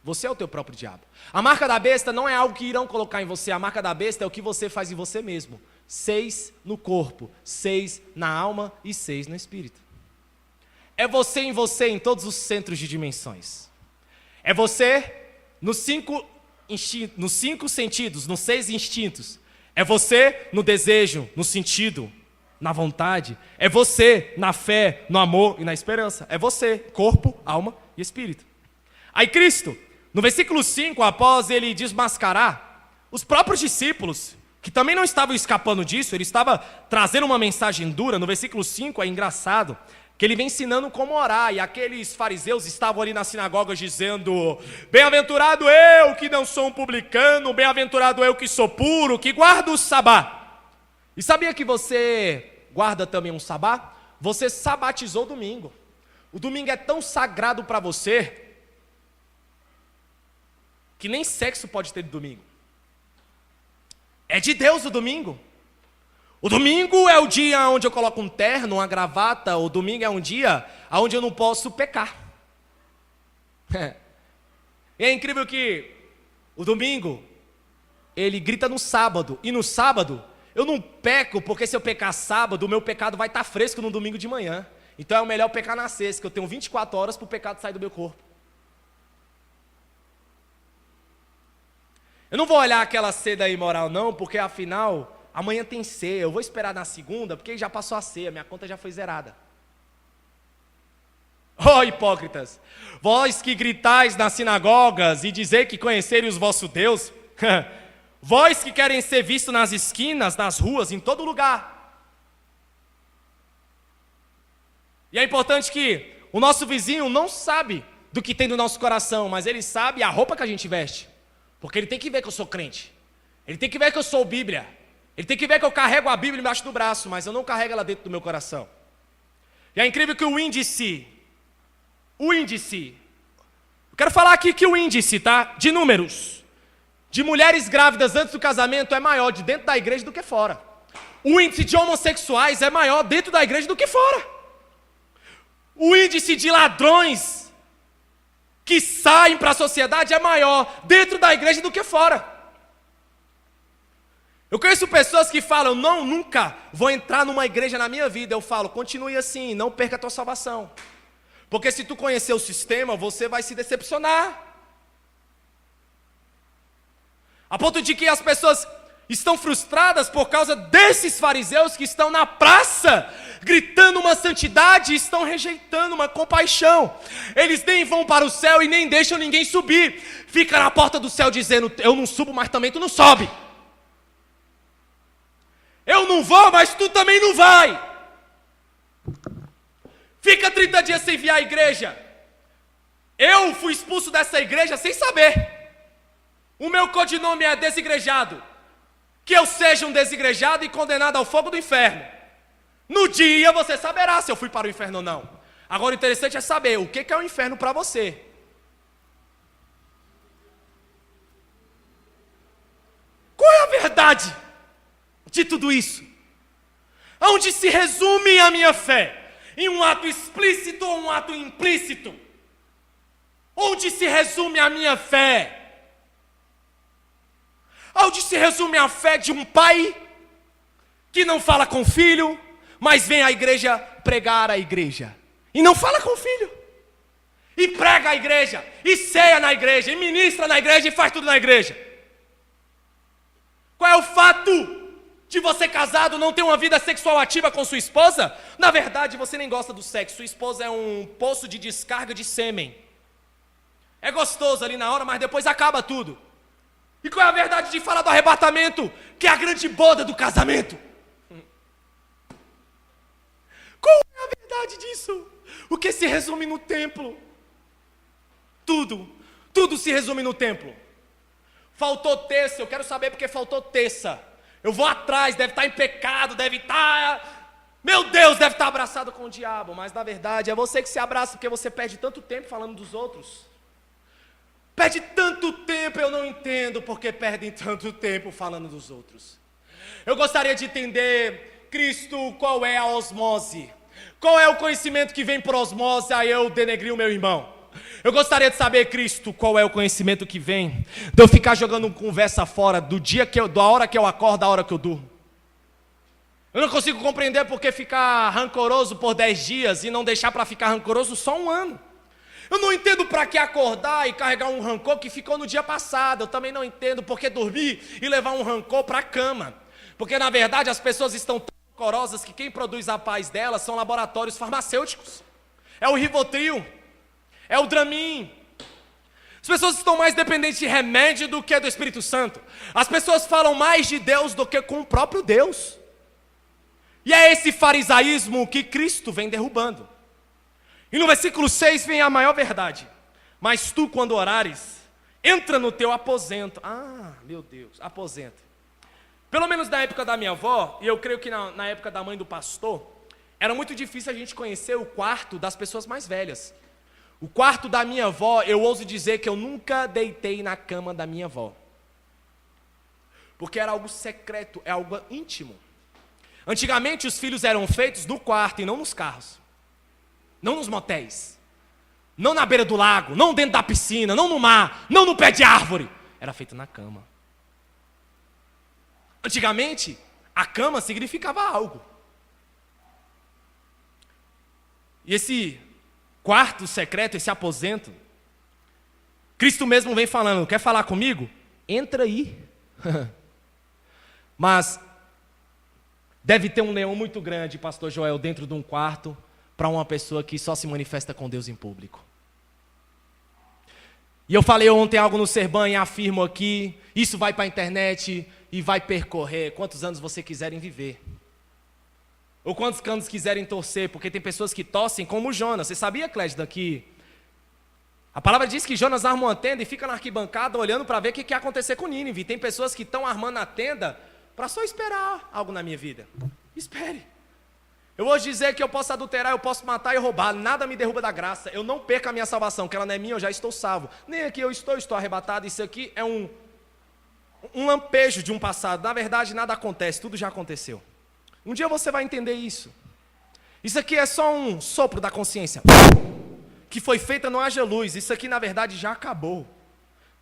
Você é o teu próprio diabo. A marca da besta não é algo que irão colocar em você. A marca da besta é o que você faz em você mesmo. 6 no corpo, 6 na alma e 6 no espírito. É você em todos os centros de dimensões. É você nos 5 sentidos, nos 6 instintos. É você no desejo, no sentido, na vontade. É você na fé, no amor e na esperança. É você, corpo, alma e espírito. Aí Cristo, no versículo 5, após ele desmascarar os próprios discípulos, que também não estavam escapando disso, ele estava trazendo uma mensagem dura. No versículo 5 é engraçado, que ele vem ensinando como orar, e aqueles fariseus estavam ali na sinagoga dizendo: bem-aventurado eu que não sou um publicano, bem-aventurado eu que sou puro, que guardo o sabá. E sabia que você guarda também um sabá? Você sabatizou o domingo. O domingo é tão sagrado para você que nem sexo pode ter de domingo. É de Deus o domingo. O domingo é o dia onde eu coloco um terno, uma gravata. O domingo é um dia onde eu não posso pecar. E é incrível que o domingo, ele grita no sábado. E no sábado, eu não peco, porque se eu pecar sábado, o meu pecado vai estar fresco no domingo de manhã. Então é o melhor pecar na sexta, que eu tenho 24 horas para o pecado sair do meu corpo. Eu não vou olhar aquela ceia imoral não, porque afinal, amanhã tem ceia. Eu vou esperar na segunda, porque já passou a ceia, minha conta já foi zerada. Ó hipócritas, vós que gritais nas sinagogas e dizei que conhecereis o vosso Deus, vós que querem ser vistos nas esquinas, nas ruas, em todo lugar. E é importante que o nosso vizinho não sabe do que tem no nosso coração, mas ele sabe a roupa que a gente veste. Porque ele tem que ver que eu sou crente. Ele tem que ver que eu sou Bíblia. Ele tem que ver que eu carrego a Bíblia embaixo do braço, mas eu não carrego ela dentro do meu coração. E é incrível que o índice, eu quero falar aqui que o índice, tá, de números, de mulheres grávidas antes do casamento é maior de dentro da igreja do que fora. O índice de homossexuais é maior dentro da igreja do que fora. O índice de ladrões que saem para a sociedade é maior dentro da igreja do que fora. Eu conheço pessoas que falam, não, nunca vou entrar numa igreja na minha vida. Eu falo, continue assim, não perca a tua salvação. Porque se tu conhecer o sistema, você vai se decepcionar. A ponto de que as pessoas estão frustradas por causa desses fariseus que estão na praça, gritando uma santidade, e estão rejeitando uma compaixão. Eles nem vão para o céu e nem deixam ninguém subir. Fica na porta do céu dizendo, eu não subo, mas também tu não sobe. Eu não vou, mas tu também não vai. Fica 30 dias sem vir à igreja. Eu fui expulso dessa igreja sem saber. O meu codinome é desigrejado. Que eu seja um desigrejado e condenado ao fogo do inferno. No dia você saberá se eu fui para o inferno ou não. Agora o interessante é saber o que é o inferno para você. Qual é a verdade de tudo isso? Onde se resume a minha fé? Em um ato explícito ou um ato implícito? Onde se resume a minha fé? Onde se resume a fé de um pai que não fala com o filho, mas vem à igreja pregar a igreja. E não fala com o filho. E prega a igreja, e ceia na igreja, e ministra na igreja, e faz tudo na igreja. Qual é o fato de você casado não ter uma vida sexual ativa com sua esposa? Na verdade, você nem gosta do sexo. Sua esposa é um poço de descarga de sêmen. É gostoso ali na hora, mas depois acaba tudo. E qual é a verdade de falar do arrebatamento, que é a grande boda do casamento? Qual é a verdade disso? O que se resume no templo? Tudo se resume no templo. Faltou terça, eu quero saber porque faltou terça. Eu vou atrás, deve estar em pecado, deve estar... Meu Deus, deve estar abraçado com o diabo. Mas na verdade é você que se abraça porque você perde tanto tempo falando dos outros. Perde tanto tempo, eu não entendo porque perdem tanto tempo falando dos outros. Eu gostaria de entender, Cristo, qual é a osmose? Qual é o conhecimento que vem por osmose? Aí eu denegri o meu irmão. Eu gostaria de saber, Cristo, qual é o conhecimento que vem de eu ficar jogando conversa fora da hora que eu acordo, da hora que eu durmo. Eu não consigo compreender por que ficar rancoroso por 10 dias e não deixar para ficar rancoroso só 1 ano. Eu não entendo para que acordar e carregar um rancor que ficou no dia passado. Eu também não entendo por que dormir e levar um rancor para a cama. Porque na verdade as pessoas estão tão rancorosas que quem produz a paz delas são laboratórios farmacêuticos. É o Rivotril, é o Dramin. As pessoas estão mais dependentes de remédio do que do Espírito Santo. As pessoas falam mais de Deus do que com o próprio Deus. E é esse farisaísmo que Cristo vem derrubando. E no versículo 6 vem a maior verdade. Mas tu, quando orares, entra no teu aposento. Ah, meu Deus, aposento. Pelo menos na época da minha avó, e eu creio que na época da mãe do pastor, era muito difícil a gente conhecer o quarto das pessoas mais velhas. O quarto da minha avó, eu ouso dizer que eu nunca deitei na cama da minha avó. Porque era algo secreto, é algo íntimo. Antigamente os filhos eram feitos no quarto e não nos carros. Não nos motéis. Não na beira do lago, não dentro da piscina, não no mar, não no pé de árvore. Era feito na cama. Antigamente, a cama significava algo. E esse quarto secreto, esse aposento, Cristo mesmo vem falando, quer falar comigo? Entra aí. Mas deve ter um leão muito grande, pastor Joel, dentro de um quarto, para uma pessoa que só se manifesta com Deus em público. E eu falei ontem algo no Serban e afirmo aqui, isso vai para a internet e vai percorrer quantos anos você quiserem viver. Ou quantos canos quiserem torcer, porque tem pessoas que torcem como Jonas. Você sabia, Clédida, que a palavra diz que Jonas arma uma tenda e fica na arquibancada olhando para ver o que ia acontecer com Nínive. Tem pessoas que estão armando a tenda para só esperar algo na minha vida. Espere. Eu vou dizer que eu posso adulterar, eu posso matar e roubar, nada me derruba da graça. Eu não perco a minha salvação, que ela não é minha, eu já estou salvo. Nem aqui eu estou arrebatado. Isso aqui é um lampejo de um passado. Na verdade, nada acontece, tudo já aconteceu. Um dia você vai entender isso. Isso aqui é só um sopro da consciência, que foi feita no haja luz. Isso aqui, na verdade, já acabou.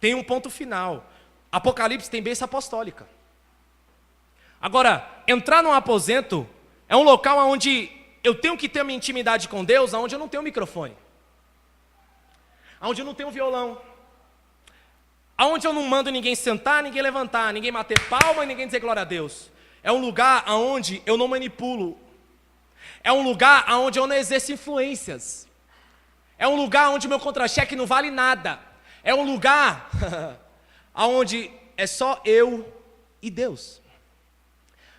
Tem um ponto final. Apocalipse tem bênção apostólica. Agora, entrar num aposento é um local onde eu tenho que ter minha intimidade com Deus, onde eu não tenho microfone, onde eu não tenho violão, onde eu não mando ninguém sentar, ninguém levantar, ninguém bater palma e ninguém dizer glória a Deus. É um lugar onde eu não manipulo. É um lugar onde eu não exerço influências. É um lugar onde o meu contra-cheque não vale nada. É um lugar onde é só eu e Deus.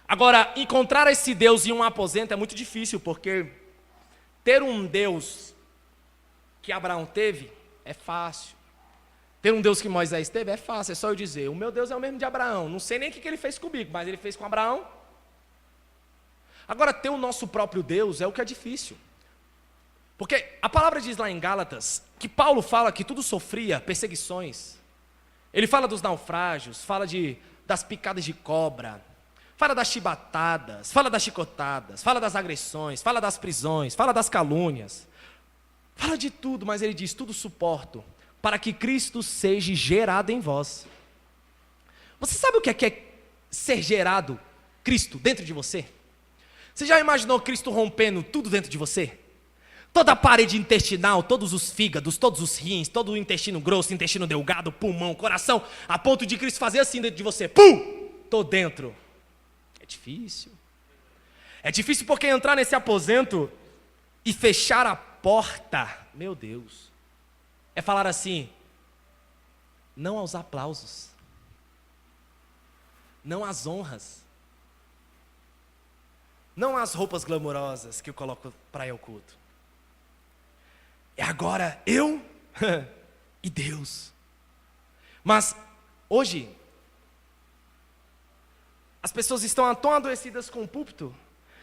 Agora, encontrar esse Deus em um aposento é muito difícil, porque ter um Deus que Abraão teve é fácil. Ter um Deus que Moisés teve é fácil, é só eu dizer, o meu Deus é o mesmo de Abraão. Não sei nem o que ele fez comigo, mas ele fez com Abraão. Agora, ter o nosso próprio Deus é o que é difícil. Porque a palavra diz lá em Gálatas, que Paulo fala que tudo sofria perseguições. Ele fala dos naufrágios, fala das picadas de cobra, fala das chibatadas, fala das chicotadas, fala das agressões, fala das prisões, fala das calúnias. Fala de tudo, mas ele diz, tudo suporto, para que Cristo seja gerado em vós. Você sabe o que é ser gerado Cristo dentro de você? Você já imaginou Cristo rompendo tudo dentro de você? Toda a parede intestinal, todos os fígados, todos os rins, todo o intestino grosso, intestino delgado, pulmão, coração, a ponto de Cristo fazer assim dentro de você. Pum! Tô dentro. É difícil. É difícil porque entrar nesse aposento e fechar a porta, meu Deus, é falar assim, não aos aplausos, não às honras, não às roupas glamourosas que eu coloco para ir ao culto. É agora eu e Deus. Mas hoje, as pessoas estão tão adoecidas com o púlpito,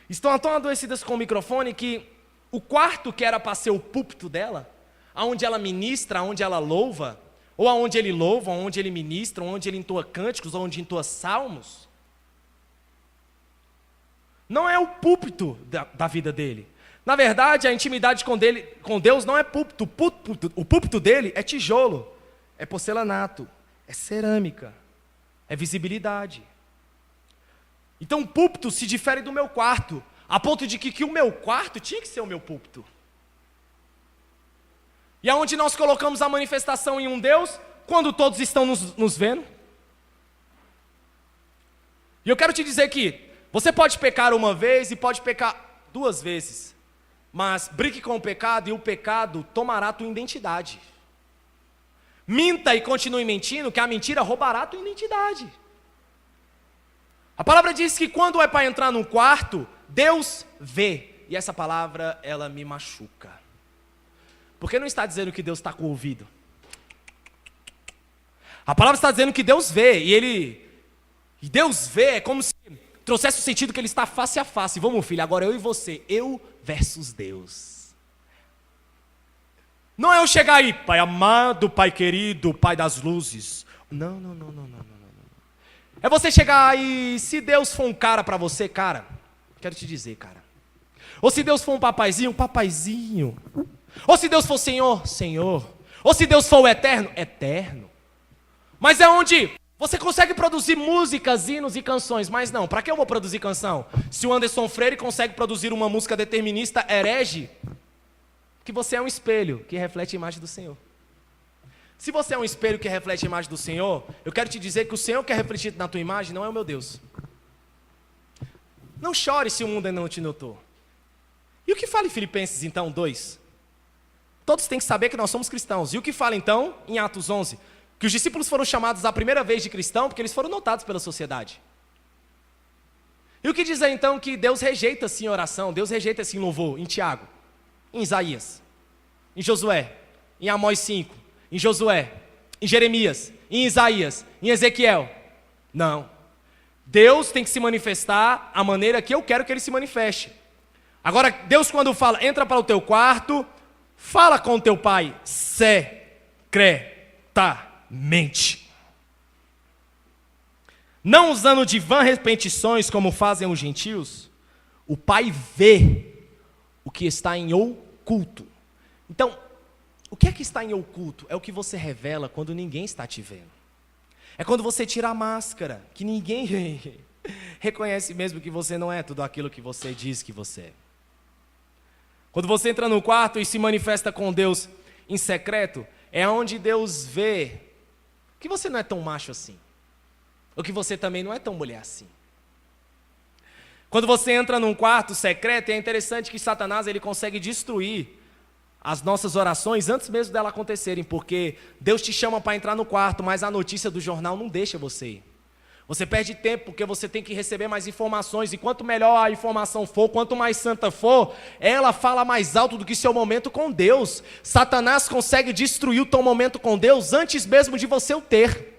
estão tão adoecidas com o microfone, que o quarto que era para ser o púlpito dela, aonde ela ministra, aonde ela louva, ou aonde ele louva, aonde ele ministra, aonde ele entoa cânticos, aonde entoa salmos, não é o púlpito da vida dele. Na verdade, a intimidade com Deus não é púlpito. O púlpito dele é tijolo, é porcelanato, é cerâmica, é visibilidade. Então o púlpito se difere do meu quarto, a ponto de que o meu quarto tinha que ser o meu púlpito. E aonde nós colocamos a manifestação em um Deus, quando todos estão nos vendo? E eu quero te dizer que você pode pecar uma vez e pode pecar 2 vezes, mas brigue com o pecado e o pecado tomará a tua identidade. Minta e continue mentindo, que a mentira roubará a tua identidade. A palavra diz que quando é para entrar num quarto, Deus vê. E essa palavra, ela me machuca. Porque não está dizendo que Deus está com o ouvido. A palavra está dizendo que Deus vê. E Deus vê é como se trouxesse o sentido que ele está face a face. Vamos, filho, agora eu e você. Eu versus Deus. Não é eu chegar aí, Pai amado, Pai querido, Pai das luzes. Não. É você chegar aí, se Deus for um cara para você, cara, quero te dizer, cara. Ou se Deus for um papaizinho, papaizinho. Ou se Deus for Senhor, Senhor. Ou se Deus for o eterno, eterno. Mas é onde você consegue produzir músicas, hinos e canções. Mas não, para que eu vou produzir canção? Se o Anderson Freire consegue produzir uma música determinista herege, que você é um espelho que reflete a imagem do Senhor. Se você é um espelho que reflete a imagem do Senhor, eu quero te dizer que o Senhor que é refletido na tua imagem não é o meu Deus. Não chore se o mundo ainda não te notou. E o que fala em Filipenses, então, 2? Todos têm que saber que nós somos cristãos. E o que fala, então, em Atos 11? Que os discípulos foram chamados a primeira vez de cristão porque eles foram notados pela sociedade. E o que diz aí, então, que Deus rejeita, sim, oração, Deus rejeita, sim, louvor, em Tiago, em Isaías, em Josué, em Amós 5, em Josué, em Jeremias, em Isaías, em Ezequiel. Não. Deus tem que se manifestar a maneira que eu quero que Ele se manifeste. Agora, Deus quando fala, entra para o teu quarto, fala com o teu pai, secretamente. Não usando de vã repetições como fazem os gentios, o pai vê o que está em oculto. Então, o que é que está em oculto? É o que você revela quando ninguém está te vendo. É quando você tira a máscara, que ninguém reconhece mesmo que você não é tudo aquilo que você diz que você é. Quando você entra no quarto e se manifesta com Deus em secreto, é onde Deus vê que você não é tão macho assim. Ou que você também não é tão mulher assim. Quando você entra num quarto secreto, é interessante que Satanás ele consegue destruir as nossas orações antes mesmo delas acontecerem, porque Deus te chama para entrar no quarto, mas a notícia do jornal não deixa você ir. Você perde tempo porque você tem que receber mais informações, e quanto melhor a informação for, quanto mais santa for, ela fala mais alto do que seu momento com Deus. Satanás consegue destruir o teu momento com Deus antes mesmo de você o ter.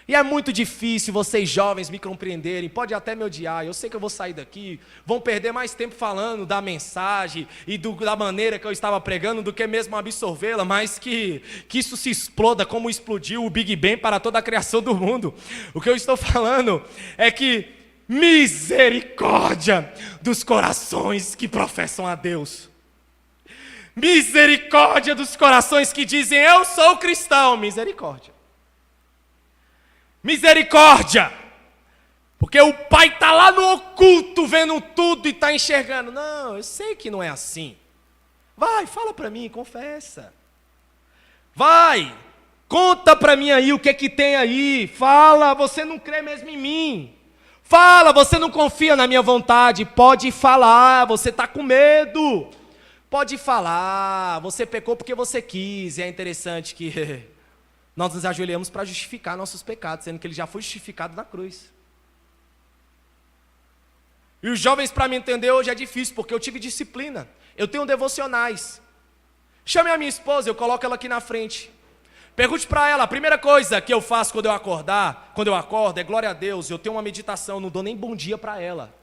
E é muito difícil vocês jovens me compreenderem, pode até me odiar, eu sei que eu vou sair daqui, vão perder mais tempo falando da mensagem e da maneira que eu estava pregando do que mesmo absorvê-la, mas que isso se exploda como explodiu o Big Bang para toda a criação do mundo. O que eu estou falando é que misericórdia dos corações que professam a Deus. Misericórdia dos corações que dizem, eu sou cristão, misericórdia. Misericórdia, porque o pai está lá no oculto vendo tudo e está enxergando. Não, eu sei que não é assim. Vai, fala para mim, confessa. Vai, conta para mim aí o que é que tem aí. Fala, você não crê mesmo em mim. Fala, você não confia na minha vontade. Pode falar, você está com medo. Pode falar, você pecou porque você quis. E é interessante que nós nos ajoelhamos para justificar nossos pecados, sendo que ele já foi justificado na cruz. E os jovens, para me entender hoje é difícil, porque eu tive disciplina. Eu tenho devocionais. Chame a minha esposa, eu coloco ela aqui na frente. Pergunte para ela, a primeira coisa que eu faço quando eu acordo, é glória a Deus. Eu tenho uma meditação, não dou nem bom dia para ela.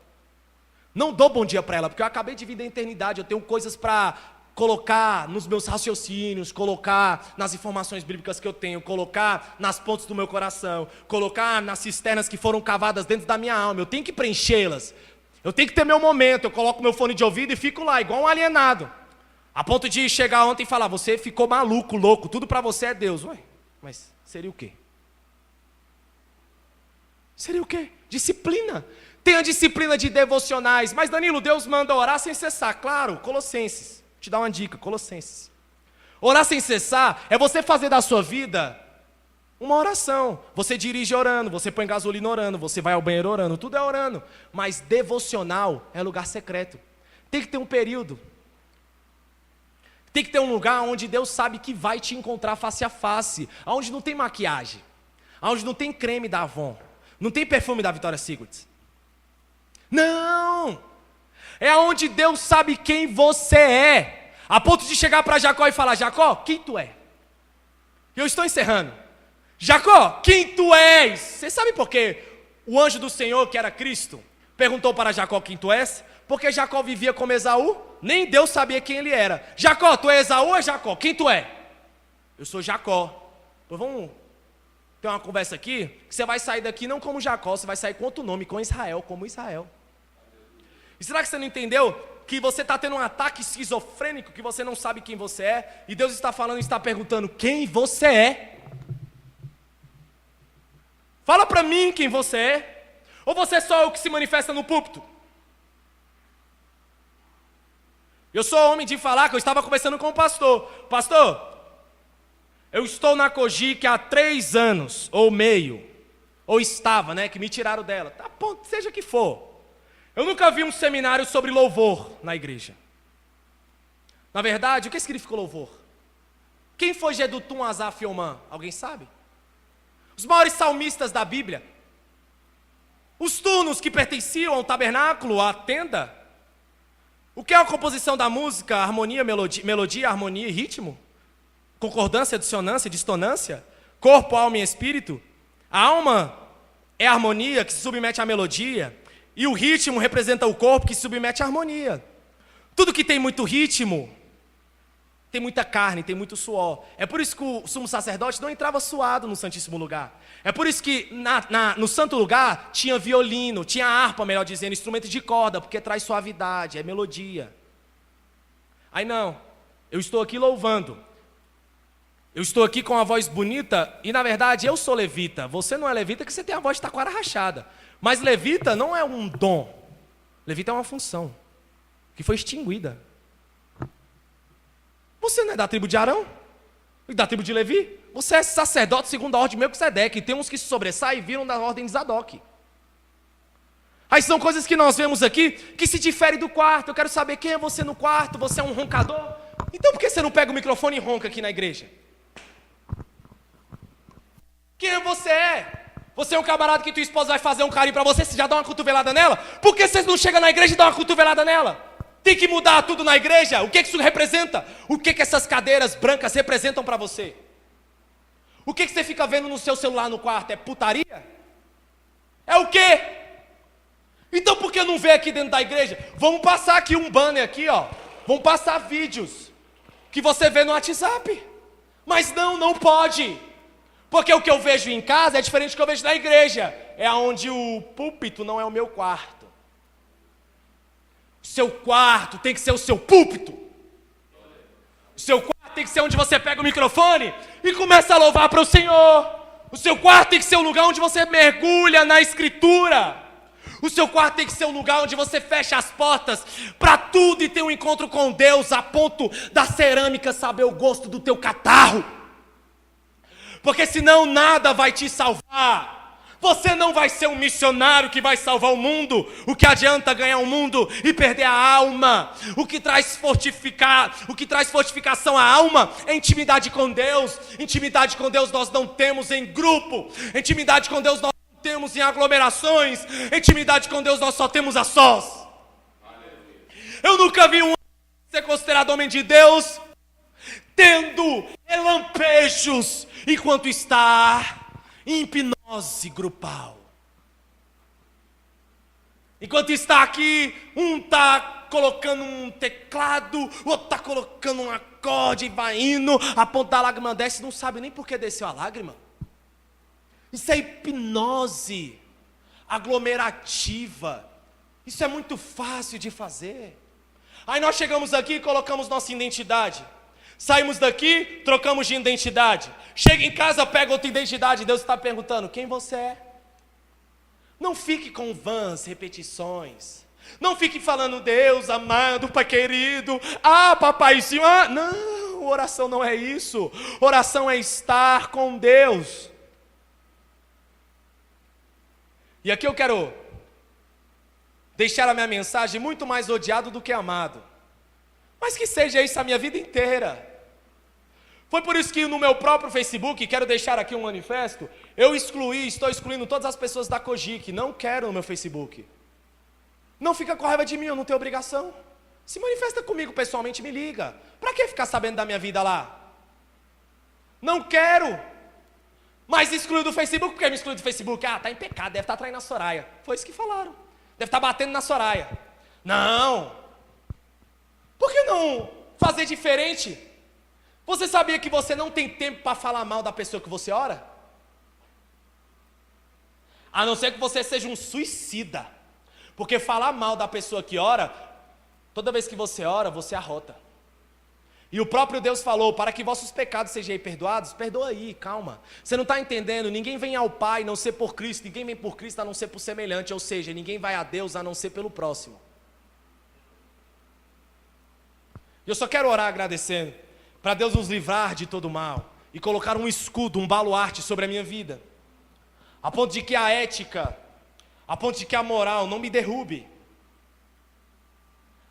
Não dou bom dia para ela, porque eu acabei de vir da eternidade, eu tenho coisas para colocar nos meus raciocínios, colocar nas informações bíblicas que eu tenho, colocar nas pontes do meu coração, colocar nas cisternas que foram cavadas dentro da minha alma. Eu tenho que preenchê-las. Eu tenho que ter meu momento. Eu coloco meu fone de ouvido e fico lá, igual um alienado. A ponto de chegar ontem e falar, você ficou maluco, louco, tudo para você é Deus. Ué, mas seria o quê? Seria o quê? Disciplina. Tem a disciplina de devocionais. Mas Danilo, Deus manda orar sem cessar. Claro, Colossenses. Te dar uma dica, Colossenses. Orar sem cessar é você fazer da sua vida uma oração. Você dirige orando, você põe gasolina orando, você vai ao banheiro orando, tudo é orando. Mas devocional é lugar secreto. Tem que ter um período. Tem que ter um lugar onde Deus sabe que vai te encontrar face a face. Onde não tem maquiagem. Onde não tem creme da Avon. Não tem perfume da Victoria's Secret. Não! É onde Deus sabe quem você é. A ponto de chegar para Jacó e falar, Jacó, quem tu é? Eu estou encerrando. Jacó, quem tu és? Você sabe por quê? O anjo do Senhor, que era Cristo, perguntou para Jacó quem tu és? Porque Jacó vivia como Esaú, nem Deus sabia quem ele era. Jacó, tu é Esaú ou é Jacó? Quem tu é? Eu sou Jacó. Pois vamos ter uma conversa aqui, que você vai sair daqui não como Jacó, você vai sair com outro nome, com Israel, como Israel. E será que você não entendeu que você está tendo um ataque esquizofrênico, que você não sabe quem você é, e Deus está falando e está perguntando quem você é? Fala para mim quem você é, ou você é só o que se manifesta no púlpito? Eu sou homem de falar que eu estava conversando com o pastor. Pastor, eu estou na Cogic há 3 anos, ou meio, ou estava, né, que me tiraram dela. Tá bom, seja que for. Eu nunca vi um seminário sobre louvor na igreja. Na verdade, o que significa louvor? Quem foi Jedutum, Asaf e Omã? Alguém sabe? Os maiores salmistas da Bíblia. Os turnos que pertenciam ao tabernáculo, à tenda. O que é a composição da música? Harmonia, melodia, harmonia e ritmo? Concordância, dissonância, distonância? Corpo, alma e espírito? A alma é a harmonia que se submete à melodia. E o ritmo representa o corpo que se submete à harmonia. Tudo que tem muito ritmo, tem muita carne, tem muito suor. É por isso que o sumo sacerdote não entrava suado no Santíssimo Lugar. É por isso que no Santo Lugar tinha violino, tinha harpa, melhor dizendo, instrumento de corda, porque traz suavidade, é melodia. Aí não, eu estou aqui louvando. Eu estou aqui com a voz bonita e, na verdade, eu sou levita. Você não é levita porque você tem a voz de taquara rachada. Mas levita não é um dom. Levita é uma função que foi extinguida. Você não é da tribo de Arão? E da tribo de Levi? Você é sacerdote segundo a ordem de Melquisedeque. E tem uns que se sobressaem e viram da ordem de Zadok. Aí são coisas que nós vemos aqui que se diferem do quarto. Eu quero saber quem é você no quarto. Você é um roncador? Então por que você não pega o microfone e ronca aqui na igreja? Quem você é? Você é um camarada que tua esposa vai fazer um carinho pra você, você já dá uma cotovelada nela? Por que você não chega na igreja e dá uma cotovelada nela? Tem que mudar tudo na igreja? O que isso representa? O que essas cadeiras brancas representam pra você? O que você fica vendo no seu celular no quarto? É putaria? É o quê? Então por que não vê aqui dentro da igreja? Vamos passar aqui um banner aqui, ó. Vamos passar vídeos que você vê no WhatsApp. Mas não pode. Porque o que eu vejo em casa é diferente do que eu vejo na igreja. É onde o púlpito não é o meu quarto. O seu quarto tem que ser o seu púlpito. O seu quarto tem que ser onde você pega o microfone e começa a louvar para o Senhor. O seu quarto tem que ser o lugar onde você mergulha na Escritura. O seu quarto tem que ser o lugar onde você fecha as portas para tudo e ter um encontro com Deus, a ponto da cerâmica saber o gosto do teu catarro. Porque senão nada vai te salvar. Você não vai ser um missionário que vai salvar o mundo. O que adianta ganhar o mundo e perder a alma? O que traz fortificação à alma é intimidade com Deus. Intimidade com Deus nós não temos em grupo. Intimidade com Deus nós não temos em aglomerações. Intimidade com Deus nós só temos a sós. Eu nunca vi um homem ser considerado homem de Deus tendo relampejos enquanto está em hipnose grupal. Enquanto está aqui, um está colocando um teclado, o outro está colocando um acorde e vai indo, a ponta da lágrima desce, não sabe nem por que desceu a lágrima. Isso é hipnose aglomerativa. Isso é muito fácil de fazer. Aí nós chegamos aqui e colocamos nossa identidade. Saímos daqui, trocamos de identidade. Chega em casa, pega outra identidade. Deus está perguntando, quem você é? Não fique com vãs repetições. Não fique falando, Deus amado, Pai querido. Ah, papaizinho. Ah, não, oração não é isso. Oração é estar com Deus. E aqui eu quero deixar a minha mensagem muito mais odiado do que amado. Mas que seja isso a minha vida inteira. Foi por isso que no meu próprio Facebook, quero deixar aqui um manifesto, estou excluindo todas as pessoas da Cogic, não quero no meu Facebook. Não fica com raiva de mim, eu não tenho obrigação. Se manifesta comigo pessoalmente, me liga. Para que ficar sabendo da minha vida lá? Não quero. Mas excluiu do Facebook, por que me excluiu do Facebook? Ah, tá em pecado, deve estar traindo a Soraya. Foi isso que falaram. Deve estar batendo na Soraya. Não. Por que não fazer diferente? Você sabia que você não tem tempo para falar mal da pessoa que você ora? A não ser que você seja um suicida. Porque falar mal da pessoa que ora, toda vez que você ora, você arrota. E o próprio Deus falou, para que vossos pecados sejam perdoados, perdoa aí, calma. Você não está entendendo, ninguém vem ao Pai a não ser por Cristo, ninguém vem por Cristo a não ser por semelhante, ou seja, ninguém vai a Deus a não ser pelo próximo. E eu só quero orar agradecendo, para Deus nos livrar de todo mal, e colocar um escudo, um baluarte sobre a minha vida, a ponto de que a ética, a ponto de que a moral não me derrube,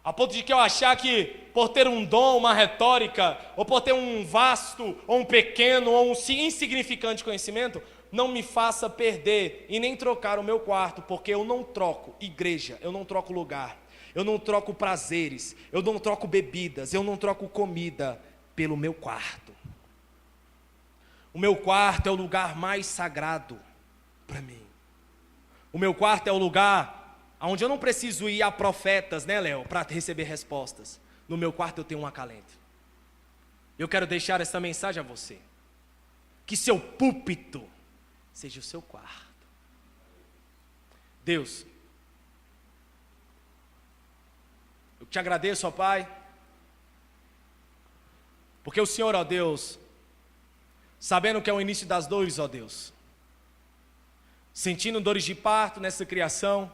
a ponto de que eu achar que por ter um dom, uma retórica, ou por ter um vasto, ou um pequeno, ou um insignificante conhecimento, não me faça perder e nem trocar o meu quarto, porque eu não troco igreja, eu não troco lugar, eu não troco prazeres, eu não troco bebidas, eu não troco comida pelo meu quarto. O meu quarto é o lugar mais sagrado para mim. O meu quarto é o lugar onde eu não preciso ir a profetas, né, Léo, para receber respostas. No meu quarto eu tenho um acalento. Eu quero deixar essa mensagem a você. Que seu púlpito seja o seu quarto. Deus, eu te agradeço, ó Pai, porque o Senhor, ó Deus, sabendo que é o início das dores, ó Deus, sentindo dores de parto nessa criação,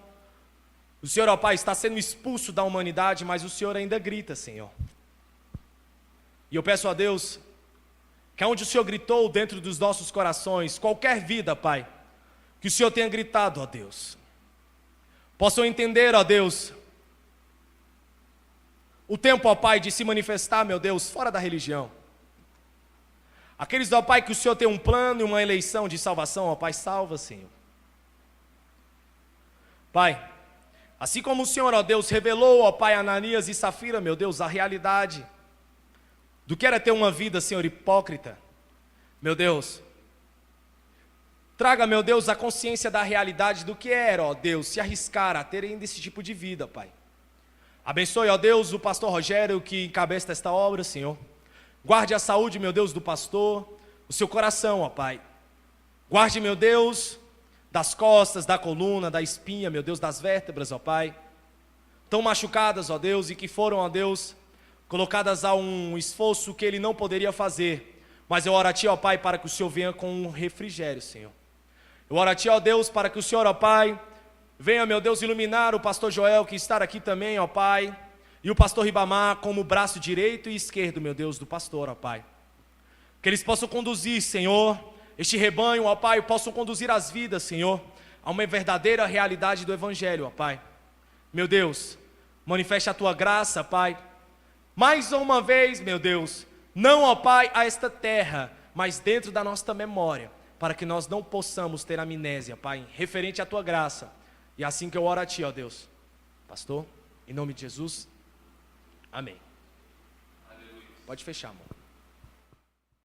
o Senhor, ó Pai, está sendo expulso da humanidade, mas o Senhor ainda grita, Senhor. E eu peço a Deus, que aonde o Senhor gritou dentro dos nossos corações, qualquer vida, Pai, que o Senhor tenha gritado, ó Deus, possam entender, ó Deus, o tempo, ó Pai, de se manifestar, meu Deus, fora da religião. Aqueles, ó Pai, que o Senhor tem um plano e uma eleição de salvação, ó Pai, salva, Senhor. Pai, assim como o Senhor, ó Deus, revelou, ó Pai, a Ananias e Safira, meu Deus, a realidade do que era ter uma vida, Senhor, hipócrita, meu Deus, traga, meu Deus, a consciência da realidade do que era, ó Deus, se arriscar a ter ainda esse tipo de vida, Pai. Abençoe, ó Deus, o pastor Rogério que encabeça esta obra, Senhor. Guarde a saúde, meu Deus, do pastor, o seu coração, ó Pai. Guarde, meu Deus, das costas, da coluna, da espinha, meu Deus, das vértebras, ó Pai. Tão machucadas, ó Deus, e que foram, ó Deus, colocadas a um esforço que ele não poderia fazer. Mas eu oro a Ti, ó Pai, para que o Senhor venha com um refrigério, Senhor. Eu oro a Ti, ó Deus, para que o Senhor, ó Pai, venha, meu Deus, iluminar o pastor Joel, que está aqui também, ó Pai, e o pastor Ribamar como braço direito e esquerdo, meu Deus, do pastor, ó Pai. Que eles possam conduzir, Senhor, este rebanho, ó Pai, possam conduzir as vidas, Senhor, a uma verdadeira realidade do Evangelho, ó Pai. Meu Deus, manifeste a Tua graça, Pai. Mais uma vez, meu Deus, não, ó Pai, a esta terra, mas dentro da nossa memória, para que nós não possamos ter amnésia, Pai, referente à Tua graça. E assim que eu oro a Ti, ó Deus. Pastor, em nome de Jesus, amém. Aleluia. Pode fechar, amor.